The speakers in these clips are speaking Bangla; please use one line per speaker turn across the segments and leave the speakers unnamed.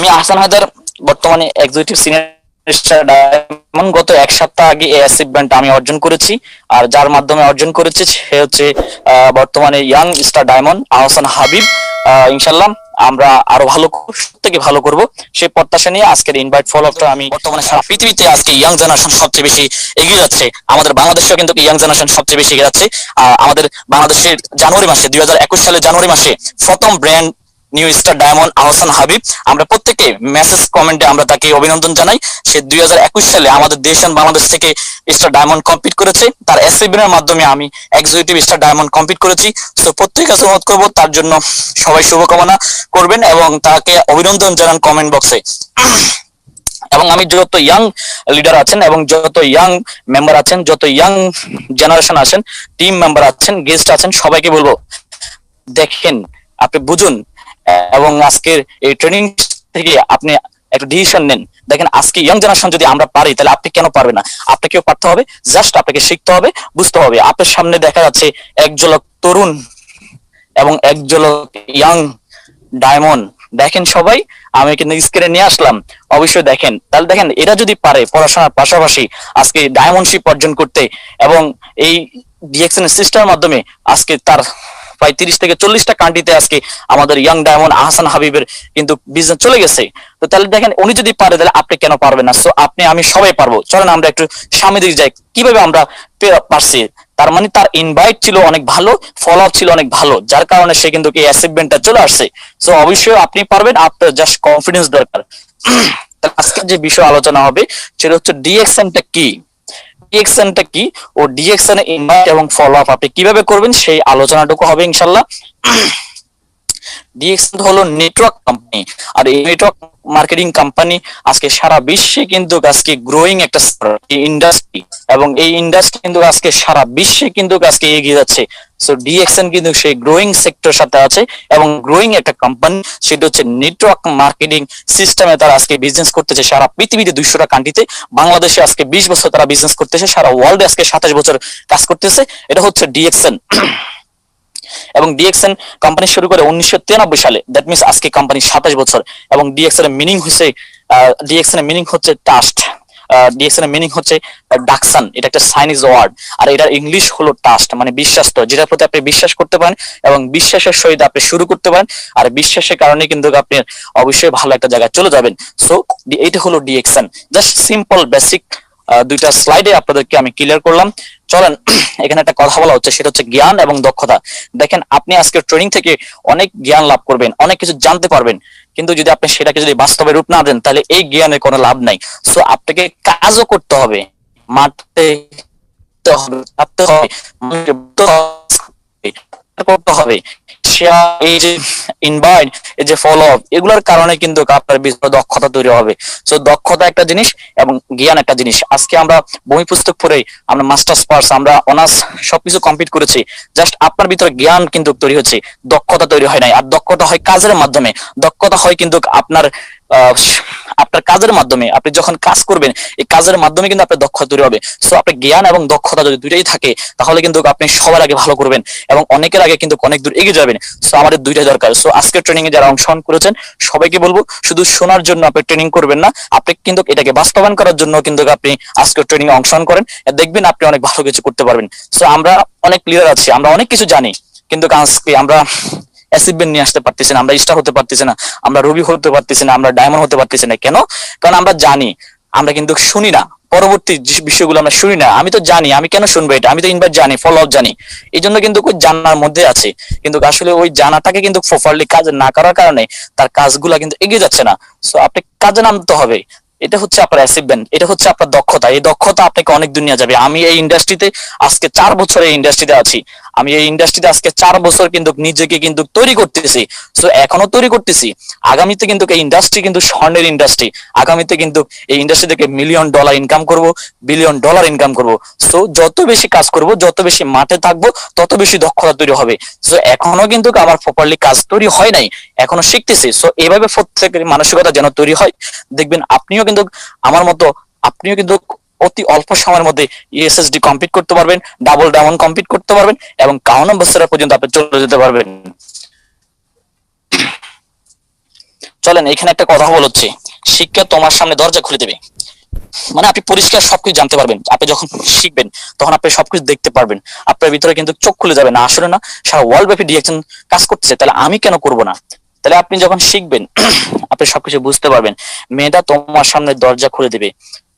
আমি আহসান হায়দার, বর্তমানে এক্সিকিউটিভ সিনিয়র স্টার ডায়মন্ড। গত এক সপ্তাহ আগে এই অ্যাচিভমেন্ট আমি অর্জন করেছি। আর যার মাধ্যমে অর্জন করেছে সে হচ্ছে বর্তমানে young star diamond Ahsan Habib. ইনশাল্লাহ আমরা আরো ভালো থেকে ভালো করব সেই প্রত্যাশা নিয়ে আজকের ইনভাইট ফলো আপটা আমি বর্তমানে সারা পৃথিবীতে আজকে ইয়াং জেনারেশন সবচেয়ে বেশি এগিয়ে যাচ্ছে। আমাদের বাংলাদেশেও কিন্তু ইয়াং জেনারেশন সবচেয়ে বেশি এগিয়ে যাচ্ছে। আমাদের বাংলাদেশের জানুয়ারি মাসে 2021 সালে জানুয়ারি মাসে প্রথম brand new star diamond Ahsan Habib. আমরা প্রত্যেকে মেসেজ কমেন্টে আমরা তাকে অভিনন্দন জানাই। সে 2021 সালে আমাদের দেশ বাংলাদেশ থেকে স্টার ডায়মন্ড কমপ্লিট করেছে। তার অ্যাচিভমেন্টের মাধ্যমে আমি এক্সিকিউটিভ স্টার ডায়মন্ড কমপ্লিট করেছি। তো প্রত্যেক কাছে অনুরোধ করবো তার জন্য সবাই শুভকামনা করবেন এবং তাকে অভিনন্দন জানান কমেন্ট বক্সে। এবং আমি যত ইয়াং লিডার আছেন এবং যত ইয়াং মেম্বার আছেন, যত ইয়াং জেনারেশন আছেন, টিম মেম্বার আছেন, গেস্ট আছেন, সবাইকে বলবো দেখেন, আপনি বুঝুন এবং আজকের এই ট্রেনিং থেকে আপনি একটা ডিসিশন নেন। দেখেন আজকে ইয়াং জেনারেশন যদি আমরা পারি তাহলে আপনি কেন পারবেন না? আপনাকেও পারতে হবে, জাস্ট আপনাকে শিখতে হবে, বুঝতে হবে। আপনার সামনে দেখা যাচ্ছে এক ঝলক তরুণ এবং এক ঝলক ইয়াং ডায়মন্ড। দেখেন সবাই, আমি কিন্তু স্ক্রিনে নিয়ে আসলাম, অবশ্যই দেখেন। তাহলে দেখেন এরা যদি পারে পড়াশোনার পাশাপাশি আজকে ডায়মন্ডশিপ অর্জন করতে এবং এই ডিএক্সএন সিস্টেমের মাধ্যমে আজকে তার প্রায় 30 থেকে 40টা কান্ট্রিতে আজকে আমাদের ইয়াং ডায়মন্ড আহসান হাবিবের কিন্তু বিজনেস চলে গেছে। তো তাহলে দেখেন উনি যদি পারে তাহলে আপনি কেন পারবেন না? সো আপনি আমি সবাই পারবো। চলেন আমরা একটু সামনে দিকে যাই, কিভাবে আমরা পারছি। তার মানে তার ইনভাইট ছিল অনেক ভালো, ফলো আপ ছিল অনেক ভালো, যার কারণে সে কিন্তু এই অ্যাচিভমেন্টটা চলে আসছে। সো অবশ্যই আপনি পারবেন, আপনার জাস্ট কনফিডেন্স দরকার। আজকে যে বিষয় আলোচনা হবে সেটা হচ্ছে ডিএক্সএনটা কি, ডিএক্সএনটা কি ও ডিএক্সএন ইনভাইট এবং ফলো আপ আপনি কিভাবে করবেন সেই আলোচনাটুকু হবে ইনশাল্লাহ। ডিএক্সএন হলো নেটওয়ার্ক কোম্পানি, আর এই নেটওয়ার্ক মার্কেটিং কোম্পানি আজকে সারা বিশ্বে কিন্তু আজকে গ্রোয়িং একটা ইন্ডাস্ট্রি, এবং এই ইন্ডাস্ট্রি কিন্তু আজকে সারা বিশ্বে কিন্তু আজকে এগিয়ে যাচ্ছে। সো ডিএক্সএন কিন্তু সেই গ্রোয়িং সেক্টর সাথে আছে এবং গ্রোয়িং একটা কোম্পানি, সেটা হচ্ছে নেটওয়ার্ক মার্কেটিং সিস্টেমে তারা আজকে বিজনেস করতেছে সারা পৃথিবীতে 200টা কান্ট্রিতে। বাংলাদেশে আজকে 20 বছর তারা বিজনেস করতেছে, সারা ওয়ার্ল্ডে আজকে 27 বছর কাজ করতেছে। এটা হচ্ছে ডিএক্সএন। এবং ডিএক্সএন কোম্পানি শুরু করে 1993 সালে, দ্যাট মিনস আজকে কোম্পানি 27 বছর। এবং ডিএক্সএন এর মিনিং হচ্ছে ডিএক্সএন এর মিনিং হচ্ছে ট্রাস্ট, ডিএক্সএন এর মিনিং হচ্ছে ডাকসান, এটা একটা চাইনিজ ওয়ার্ড। আর এটার ইংলিশ হলো ট্রাস্ট, মানে বিশ্বাস্ত, যেটার প্রতি আপনি বিশ্বাস করতে পারেন এবং বিশ্বাসের সহিত আপনি শুরু করতে পারেন। আর বিশ্বাসের কারণে কিন্তু আপনি অবশ্যই ভালো একটা জায়গায় চলে যাবেন। সো এইটা হলো ডিএক্সএন। জাস্ট সিম্পল বেসিক দুইটা স্লাইডে আপনাদেরকে আমি ক্লিয়ার করলাম। চলেন এখানে একটা কথা বলা হচ্ছে, সেটা হচ্ছে জ্ঞান এবং দক্ষতা। দেখেন আপনি আজকে ট্রেনিং থেকে অনেক জ্ঞান লাভ করবেন, অনেক কিছু জানতে পারবেন, কিন্তু যদি আপনি সেটাকে যদি বাস্তবে রূপ না দেন তাহলে এই জ্ঞানের কোনো লাভ নাই। সো আপনাকে কাজও করতে হবে, মাঠে করতে হবে। এই যে ইনভাইট, এই যে ফলো আপ, এগুলোর কারণে কিন্তু আপনার ভিতরে দক্ষতা তৈরি হবে। সো দক্ষতা একটা জিনিস এবং জ্ঞান একটা জিনিস। আজকে আমরা বই পুস্তক পড়ে আমরা মাস্টার্স পাস, আমরা অনার্স সবকিছু কমপ্লিট করেছি, জাস্ট আপনার ভিতরে জ্ঞান কিন্তু তৈরি হচ্ছে, দক্ষতা তৈরি হয় নাই। আর দক্ষতা হয় কাজের মাধ্যমে, দক্ষতা হয় কিন্তু আপনার আপনার কাজের মাধ্যমে। আপনি যখন কাজ করবেন এই কাজের মাধ্যমে কিন্তু আপনার দক্ষতা তৈরি হবে। সো আপনার জ্ঞান এবং দক্ষতা যদি দুইটাই থাকে তাহলে কিন্তু আপনি সবার আগে ভালো করবেন এবং অনেকের আগে কিন্তু অনেক দূর এগিয়ে যাবেন। সো আমাদের দুইটাই দরকার। সো আজকের ট্রেনিং এ যারা অংশগ্রহণ করেছেন সবাইকে বলবো শুধু শোনার জন্য আপনি ট্রেনিং করবেন না, আপনি কিন্তু এটাকে বাস্তবায়ন করার জন্য কিন্তু আপনি আজকের ট্রেনিং এ অংশগ্রহণ করেন, দেখবেন আপনি অনেক ভালো কিছু করতে পারবেন। সো আমরা অনেক ক্লিয়ার আছি, আমরা অনেক কিছু জানি, কিন্তু আজকে আমরা অ্যাচিভমেন্ট নিয়ে আসতে পারতেছি না, আমরা স্টার হতে পারতেছি না, আমরা রবি হতে পারতেছি না, আমরা ডায়মন্ড হতে পারতেছি না। কেন? কারণ আমরা জানি, আমরা কিন্তু শুনি না, পরবর্তী বিষয়গুলো আমরা শুনি না। আমি তো জানি, আমি কেন শুনবো এটা? আমি তো ইনভাইট জানি, ফলো আপ জানি, এই জন্য কিন্তু ওই জানার মধ্যে আছে, কিন্তু আসলে ওই জানাটাকে কিন্তু প্রপারলি কাজ না করার কারণে তার কাজগুলা কিন্তু এগিয়ে যাচ্ছে না। সো আপনি কাজে নামতে হবে, এটা হচ্ছে আপনার অ্যাচিভমেন্ট, এটা হচ্ছে আপনার দক্ষতা। এই দক্ষতা আপনাকে অনেক দুনিয়া যাবে। আমি এই ইন্ডাস্ট্রিতে আজকে 4 বছর এই ইন্ডাস্ট্রিতে আছি, আমি এই ইন্ডাস্ট্রিতে আজকে 4 বছর কিন্তু নিজেকে কিন্তু তৈরি করতেছি। সো এখনো তৈরি করতেছি, আগামীতে কিন্তু এই ইন্ডাস্ট্রি কিন্তু স্বর্ণের ইন্ডাস্ট্রি, আগামীতে কিন্তু এই ইন্ডাস্ট্রি থেকে $1,000,000 ইনকাম করব, $1,000,000,000 ইনকাম করব। সো যত বেশি কাজ করব, যত বেশি মাঠে থাকবো, তত বেশি দক্ষতা তৈরি হবে। সো এখনো কিন্তু আমার প্রপারলি কাজ তৈরি হয় নাই, এখনো শিখতেছি। সো এইভাবে প্রত্যেকের মানসিকতা যেন তৈরি হয়, দেখবেন আপনিও কিন্তু আমার মতো, আপনিও কিন্তু অতি অল্প সময়ের মধ্যে ইএসএসডি কমপ্লিট করতে পারবেন, ডাবল ডায়মন্ড কমপ্লিট করতে পারবেন এবং কাউন্ট বছর পর্যন্ত আপনি চলে যেতে পারবেন। চলেন এখানে একটা কথা বলছি, শিক্ষা তোমার সামনে দরজা খুলে দেবে। মানে আপনি পরিষ্কার সবকিছু জানতে পারবেন, আপনি যখন শিখবেন তখন আপনি সবকিছু দেখতে পারবেন, আপনার ভিতরে কিন্তু চোখ খুলে যাবে না আসলে না সারা ওয়ার্ল্ড ব্যাপী ডিএকশন কাজ করতেছে, তাহলে আমি কেন করব না। তাহলে আপনি যখন শিখবেন আপনি সবকিছু বুঝতে পারবেন। মেয়েটা তোমার সামনে দরজা খুলে দিবে,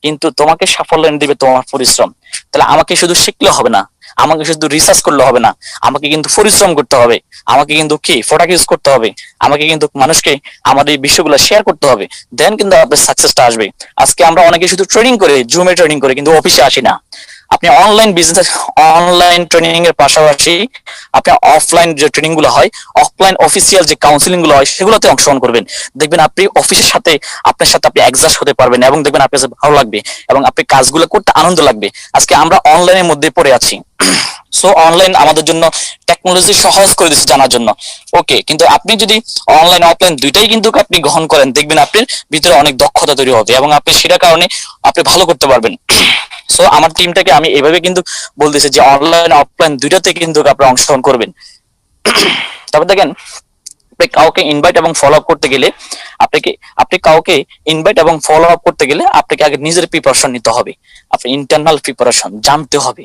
কিন্তু তোমাকে সাফল্য এনে দিবে তোমার পরিশ্রম। তাহলে আমাকে শুধু শিখলে হবে না, আমাকে শুধু রিসার্চ করলে হবে না, আমাকে কিন্তু পরিশ্রম করতে হবে, আমাকে কিন্তু কি প্রোডাক্ট ইউজ করতে হবে, আমাকে কিন্তু মানুষকে আমাদের এই বিষয়গুলো শেয়ার করতে হবে, দেন কিন্তু আপনার সাকসেসটা আসবে। আজকে আমরা অনেকে শুধু ট্রেনিং করে, জুমে ট্রেনিং করে, কিন্তু অফিসে আসি না। আপনি অনলাইন বিজনেস, অনলাইন ট্রেনিং এর পাশাপাশি আপনি অফলাইন যে ট্রেনিং গুলো হয়, অফলাইন অফিসিয়াল যে কাউন্সিলিং গুলো হয় সেগুলোতে অংশগ্রহণ করবেন। দেখবেন আপনি অফিসের সাথে আপনার সাথে আপনি অ্যাডজাস্ট হতে পারবেন এবং দেখবেন আপনার কাছে ভালো লাগবে এবং আপনি কাজগুলো করতে আনন্দ লাগবে। আজকে আমরা অনলাইনের মধ্যে পড়ে আছি, সো অনলাইন আমাদের জন্য টেকনোলজি সহজ করে দিচ্ছে জানার জন্য। ওকে, কিন্তু আপনি যদি অনলাইন অফলাইন দুইটাই কিন্তু আপনি গ্রহণ করেন, দেখবেন আপনার ভিতরে অনেক দক্ষতা তৈরি হবে এবং আপনি সেটার কারণে আপনি ভালো করতে পারবেন। সো আমার টিমটাকে আমি এভাবে কিন্তু বলতেছি যে অনলাইন অফলাইন দুইটাতে কিন্তু আপনি অংশগ্রহণ করবেন। তারপর দেখেন, আপনি কাউকে ইনভাইট এবং ফলো আপ করতে গেলে আপনাকে, আপনি কাউকে ইনভাইট এবং ফলো আপ করতে গেলে আপনাকে আগে নিজের প্রিপারেশন নিতে হবে। আপনি ইন্টারনাল প্রিপারেশন জানতে হবে,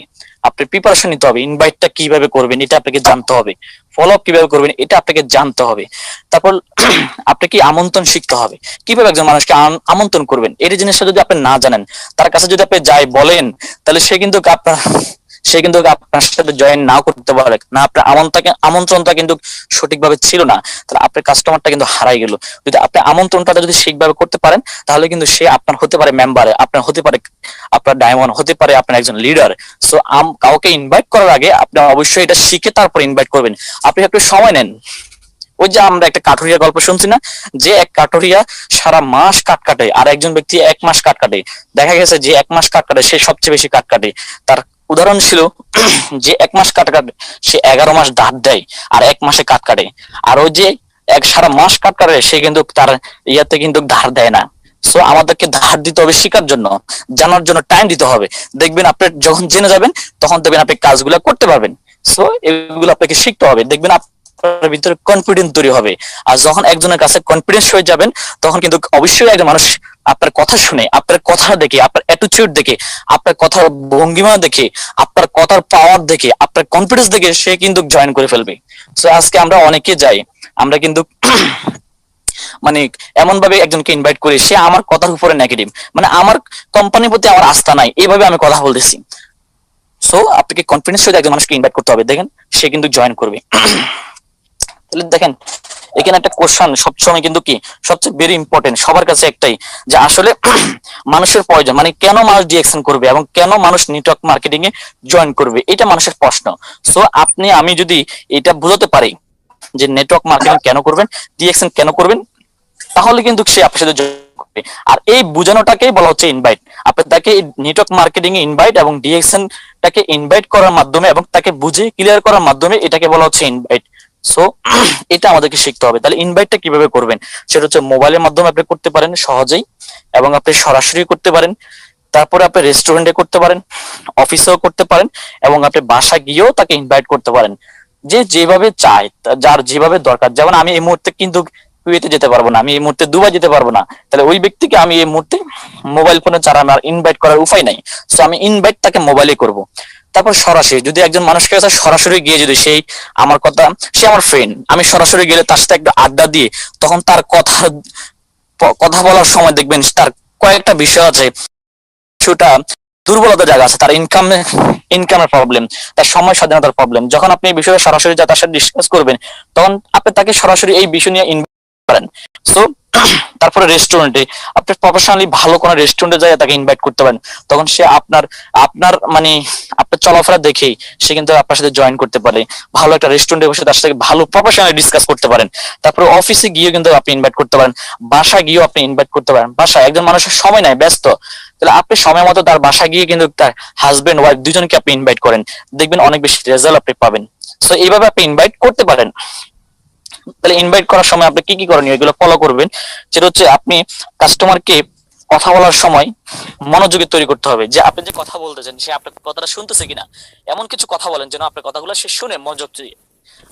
আপনি প্রিপারেশন নিতে হবে, ইনভাইটটা কিভাবে করবেন এটা আপনাকে জানতে হবে, ফলো আপ কিভাবে করবেন এটা আপনাকে জানতে হবে। তারপর আপনাকে আমন্ত্রণ শিখতে হবে, কিভাবে একজন মানুষকে আমন্ত্রণ করবেন এই জিনিসটা যদি আপনি না জানেন, তার কাছে যদি আপনি যাই বলেন, তাহলে সে কিন্তু আপনার সাথে জয়েন নাও করতে পারে না, আপনার আমন্ত্রণটা কিন্তু সঠিকভাবে ছিল না, তাহলে আপনার কাস্টমারটা কিন্তু হারাই গেল। যদি আপনি আমন্ত্রণটা যদি ঠিকভাবে করতে পারেন, তাহলে কিন্তু সে আপনার হতে পারে মেম্বার, আপনার হতে পারে আপনার ডায়মন্ড, হতে পারে আপনার একজন লিডার। সো কাউকে ইনভাইট করার আগে আপনি অবশ্যই এটা শিখে তারপর ইনভাইট করবেন। আপনি একটু সময় নেন। ওই যে আমরা একটা কাঠুরিয়া গল্প শুনছি না, যে এক কাঠুরিয়া সারা মাস কাঠ কাটে আর একজন ব্যক্তি 1 মাস কাঠ কাটে। দেখা গেছে যে 1 মাস কাঠ কাটে সে সবচেয়ে বেশি কাঠ কাটে। তার উদাহরণ ছিল যে 1 মাস কাঠ কাটে সে 11 মাস ধার দেয় আর 1 মাসে কাঠ কাটে। আর ওই যে সারা মাস কাঠ কাটে সে কিন্তু তার ইয়াতে কিন্তু ধার দেয় না। সো আমাদেরকে ধার দিতে হবে শেখার জন্য, জানার জন্য টাইম দিতে হবে। দেখবেন আপনি যখন জেনে যাবেন তখন দেখবেন আপনি কাজগুলো করতে পারবেন। সো এগুলো আপনাকে শিখতে হবে, দেখবেন আপনার ভিতরে কনফিডেন্স তৈরি হবে। আর যখন একজনের কাছে কনফিডেন্স হয়ে যাবেন তখন কিন্তু অবশ্যই একজন মানুষ আপনার কথা শুনে, আপনার কথা দেখে, আপনার অ্যাটিটিউড দেখে, আপনার কথার ভঙ্গিমা দেখে, আপনার কথার পাওয়ার দেখে, আপনার কনফিডেন্স দেখে সে কিন্তু জয়েন করে ফেলবে। সো আজকে আমরা অনেকে যাই, আমরা কিন্তু মানে এমন ভাবে একজনকে ইনভাইট করি সে আমার কথার উপরে নেগেটিভ, মানে আমার কোম্পানির প্রতি আমার আস্থা নাই, এইভাবে আমি কথা বলতেছি। সো আপনাকে কনফিডেন্স হয়ে একজন মানুষকে ইনভাইট করতে হবে, দেখেন সে কিন্তু জয়েন করবে। তাহলে দেখেন এখানে একটা কোশ্চেন সবসময় কিন্তু কি সবচেয়ে ভেরি ইম্পর্টেন্ট সবার কাছে একটাই, যে আসলে মানুষের প্রয়োজন, মানে কেন মানুষ ডিএকশন করবে এবং কেন মানুষ নেটওয়ার্ক মার্কেটিং এ জয়েন করবে, এটা মানুষের প্রশ্ন। সো আমি যদি এটা বুঝাতে পারি যে নেটওয়ার্ক মার্কেটিং কেন করবেন, ডিএকশন কেন করবেন, তাহলে কিন্তু সে আপনার সাথে যোগাযোগ করবে। আর এই বোঝানোটাকেই বলা হচ্ছে ইনভাইট। আপনি তাকে নেটওয়ার্ক মার্কেটিং এ ইনভাইট এবং ডিএকশন টাকে ইনভাইট করার মাধ্যমে এবং তাকে বুঝে ক্লিয়ার করার মাধ্যমে এটাকে বলা হচ্ছে ইনভাইট। সো এটা আমাদেরকে শিখতে হবে। তাহলে ইনভাইটটা কিভাবে করবেন, সেটা হচ্ছে মোবাইলের মাধ্যমে আপনি করতে পারেন সহজেই, এবং আপনি সরাসরি করতে পারেন, তারপরে আপনি রেস্টুরেন্টে করতে পারেন, অফিসেও করতে পারেন, এবং আপনি বাসা গিয়েও তাকে ইনভাইট করতে পারেন, যে যেভাবে চায়, যার যেভাবে দরকার। যেমন আমি এই মুহূর্তে কিন্তু কুয়েতে যেতে পারবো না, আমি এই মুহূর্তে দুবাই যেতে পারবো না, তাহলে ওই ব্যক্তিকে আমি এই মুহূর্তে মোবাইল ফোনে ছাড়া আমার ইনভাইট করার উপায় নাই। সো আমি ইনভাইট তাকে মোবাইলে করব। তারপর সরাসরি যদি একজন মানুষকে কাছে সরাসরি গিয়ে যদি সেই আমার কথা, সে আমার ফ্রেন্ড, আমি সরাসরি গেলে তার সাথে একটা আড্ডা দিয়ে তখন তার কথা বলার সময় দেখবেন তার কয়েকটা বিষয় আছে, কিছুটা দুর্বলতা জায়গা আছে, তার ইনকামের প্রবলেম, তার সময় স্বাধীনতার প্রবলেম। যখন আপনি এই বিষয়ে সরাসরি তার সাথে ডিসকাস করবেন তখন আপনি তাকে সরাসরি এই বিষয় নিয়ে ইনভাইট করেন। সো তারপরে রেস্টুরেন্টে আপনি প্রফেশনালি ভালো কোনো রেস্টুরেন্টে যায় তাকে ইনভাইট করতে পারেন, তখন সে আপনার আপনার মানে আপনার চলাফেরা দেখেই সে কিন্তু আপনার সাথে জয়েন করতে পারে। ভালো একটা রেস্টুরেন্টে বসে তার সাথে ভালো প্রফেশনালি ডিসকাস করতে পারেন। তারপরে অফিসে গিয়ে কিন্তু আপনি ইনভাইট করতে পারেন, বাসায় গিয়েও আপনি ইনভাইট করতে পারেন। বাসায় একজন মানুষের সময় নাই, ব্যস্ত, তাহলে আপনি সময় মতো তার বাসায় গিয়ে কিন্তু তার হাজবেন্ড ওয়াইফ দুজনকে আপনি ইনভাইট করেন, দেখবেন অনেক বেশি রেজাল্ট আপনি পাবেন। সো এইভাবে আপনি ইনভাইট করতে পারেন। তাহলে ইনভাইট করার সময় আপনি কি কি করণীয় এগুলো ফলো করবেন, সেটা হচ্ছে আপনি কাস্টমারকে কথা বলার সময় মনোযোগী তৈরি করতে হবে, যে আপনি যে কথা বলতেছেন সে আপনার কথাটা শুনতেছে কিনা। এমন কিছু কথা বলেন যেন আপনার কথাগুলো সে শুনে মনোযোগ দিয়ে।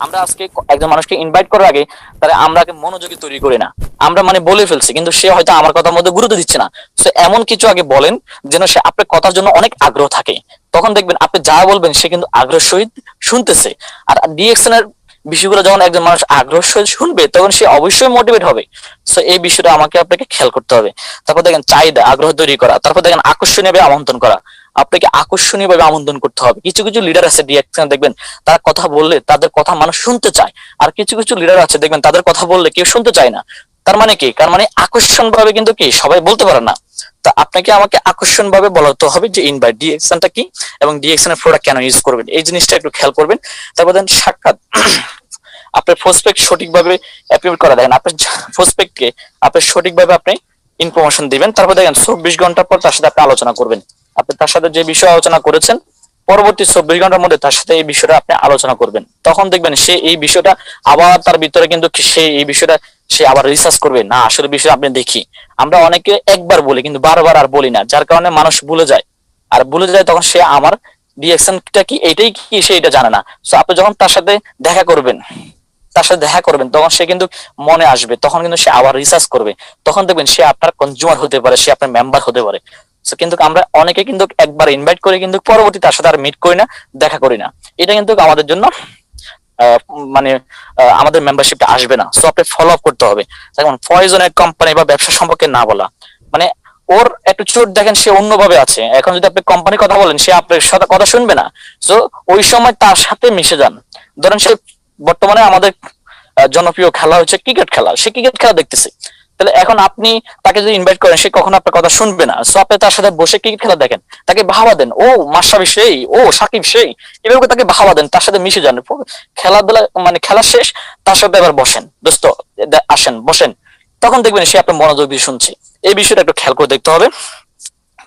আমরা আজকে একজন মানুষকে ইনভাইট করার আগে তাহলে আমরা আগে মনোযোগী তৈরি করি না, আমরা মানে বলে ফেলছি কিন্তু সে হয়তো আমার কথার মধ্যে গুরুত্ব দিচ্ছে না। তো এমন কিছু আগে বলেন যেন সে আপনার কথার জন্য অনেক আগ্রহ থাকে, তখন দেখবেন আপনি যা বলবেন সে কিন্তু আগ্রহ সহিত শুনতেছে। আর ডিএকশন এর বিষয়গুলো যখন একজন মানুষ আগ্রহ সহিত শুনবে তখন সে অবশ্যই মোটিভেট হবে। সো এই বিষয়টা আমাকে আপনাকে খেয়াল করতে হবে। তারপর দেখেন চাহিদা আগ্রহ তৈরি করা, তারপর দেখেন আকর্ষণীয় ভাবে আমন্ত্রণ করা। আপনাকে আকর্ষণীয় ভাবে আমন্ত্রণ করতে হবে। কিছু কিছু লিডার আছে ডিএকশন দেখবেন তারা কথা বললে তাদের কথা মানুষ শুনতে চায়, আর কিছু কিছু লিডার আছে দেখবেন তাদের কথা বললে কেউ শুনতে চায় না। তার মানে কি, তার মানে আকর্ষণ ভাবে কিন্তু কি সবাই বলতে পারে না। তা আপনাকে আমাকে আকর্ষণ ভাবে বলতে হবে যে ইনভাইট ডিএকশনটা কি এবং ডিএকশন এর প্রোডাক্ট কেন ইউজ করবেন, এই জিনিসটা একটু খেয়াল করবেন। তারপর দেন সাক্ষাৎ, আপনার প্রসপেক্ট সঠিকভাবে অ্যাপ্রুভ করা, দেখেন আপনার প্রসপেক্টকে আপনি সঠিকভাবে আপনি ইনফরমেশন দিবেন। তারপর দেখেন 24 ঘন্টা পর তার সাথে আপনি আলোচনা করবেন। আপনি তার সাথে যে বিষয়ে আলোচনা করেছেন পরবর্তী 24 ঘন্টার মধ্যে তার সাথে এই বিষয়টা আপনি আলোচনা করবেন। তখন দেখবেন সে এই বিষয়টা আবার তার ভিতরে কিন্তু সে এই বিষয়টা সে আবার রিসার্চ করবে না আসলে বিষয় আপনি দেখি। আমরা অনেকে একবার বলি কিন্তু বারবার আর বলি না, যার কারণে মানুষ ভুলে যায়। আর ভুলে যায় তখন সে আমার রিয়াকশনটা কি এইটাই কি সে এটা জানে না। সো আপনি যখন তার সাথে দেখা করবেন, তার সাথে দেখা করবেন তখন সে কিন্তু মনে আসবে, তখন কিন্তু সে আবার রিসার্চ করবে। তখন দেখবেন সে আপনার কনজিউমার হতে পারে, সে আপনার মেম্বার হতে পারে। কিন্তু আমরা অনেকে কিন্তু একবার ইনভাইট করে কিন্তু পরবর্তী তার সাথে আর মিট করি না, দেখা করি না। এটা কিন্তু আমাদের জন্য মানে আমাদের মেম্বারশিপটা আসবে না। সো আপনি ফলো আপ করতে হবে। যেমন পয়জনের কোম্পানি বা ব্যবসা সম্পর্কে না বলা, মানে ওর অ্যাটিটিউড দেখেন সে অন্যভাবে আছে। এখন যদি আপনি কোম্পানির কথা বলেন সে আপনার সাথে কথা শুনবে না। সো ওই সময় তার সাথে মিশে যান। ধরেন সে বর্তমানে আমাদের জনপ্রিয় খেলা হচ্ছে ক্রিকেট খেলা, সে ক্রিকেট খেলা দেখতেছে, তাহলে এখন আপনি তাকে যদি ইনভাইট করেন সে কখনো আপনার কথা শুনবে না। সো আপনি তার সাথে বসে ক্রিকেট খেলা দেখেন, তাকে বাহাবা দেন, ও মাশরাফি সেই, ও সাকিব সেই, এভাবে তাকে বাহাবা দেন, তার সাথে মিশে যান। খেলাধুলা মানে খেলা শেষ তার সাথে এবার বসেন, দোস্ত আসেন বসেন, তখন দেখবেন সে আপনার মনোযোগ দিয়ে শুনছে। এই বিষয়টা একটু খেয়াল করে দেখতে হবে।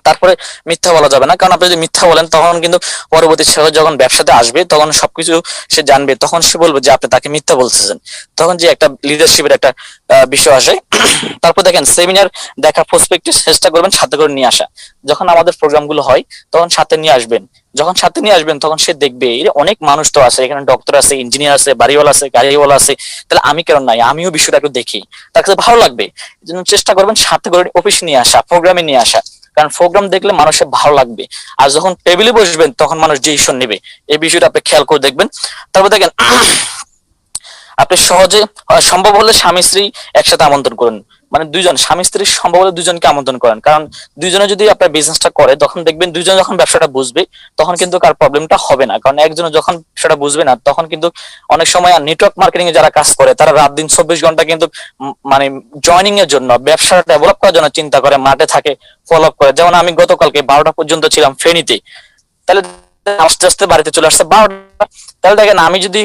তারপরে মিথ্যা বলা যাবে না, কারণ আপনি যদি মিথ্যা বলেন তখন কিন্তু পরবর্তী সে যখন ব্যবসাতে আসবে তখন সবকিছু সে জানবে, তখন সে বলবে যে আপনি তাকে মিথ্যা বলতেছেন। তখন যে একটা লিডারশিপের একটা বিষয় আসে। তারপর দেখেন সেমিনার দেখা প্রসপেক্টিভ চেষ্টা করবেন সাথে করে নিয়ে আসা। যখন আমাদের প্রোগ্রাম গুলো হয় তখন সাথে নিয়ে আসবেন। যখন সাথে নিয়ে আসবেন তখন সে দেখবে অনেক মানুষ তো আছে এখানে, ডক্টর আছে, ইঞ্জিনিয়ার আছে, বাড়িওয়ালা আছে, গাড়িওয়ালা আছে, তাহলে আমি কেন নাই, আমিও বিষয়টা একটু দেখি, তার কাছে ভালো লাগবে। এই জন্য চেষ্টা করবেন সাথে করে অফিস নিয়ে আসা, প্রোগ্রামে নিয়ে আসা, কারণ প্রোগ্রাম দেখলে মানুষের ভালো লাগবে। আর যখন টেবিলে বসবেন তখন মানুষ ডিসিশন নেবে, এই বিষয়টা আপনি খেয়াল করে দেখবেন। তারপর দেখেন আপনি সহজে সম্ভব হলে স্বামী স্ত্রী একসাথে আমন্ত্রণ করুন, মানে দুইজন স্বামী স্ত্রী সম্ভব হলে দুজনকে আমন্ত্রণ করেন। কারণ দুইজনে যদি আপনার বিজনেসটা করে তখন দেখবেন দুইজন যখন ব্যবসাটা বুঝবে তখন কিন্তু কার প্রবলেমটা হবে না। কারণ একজনে যখন সেটা বুঝবে না তখন কিন্তু অনেক সময় নেটওয়ার্ক মার্কেটিং এ যারা কাজ করে তারা রাত দিন 24 ঘন্টা কিন্তু মানে জয়নিং এর জন্য, ব্যবসাটা ডেভেলপ করার জন্য চিন্তা করে, মাঠে থাকে, ফলো আপ করে। যেমন আমি গতকালকে 12টা পর্যন্ত ছিলাম ফেনীতে, তাহলে আস্তে আস্তে বাড়িতে চলে আসছে 12টা। তাহলে দেখেন আমি যদি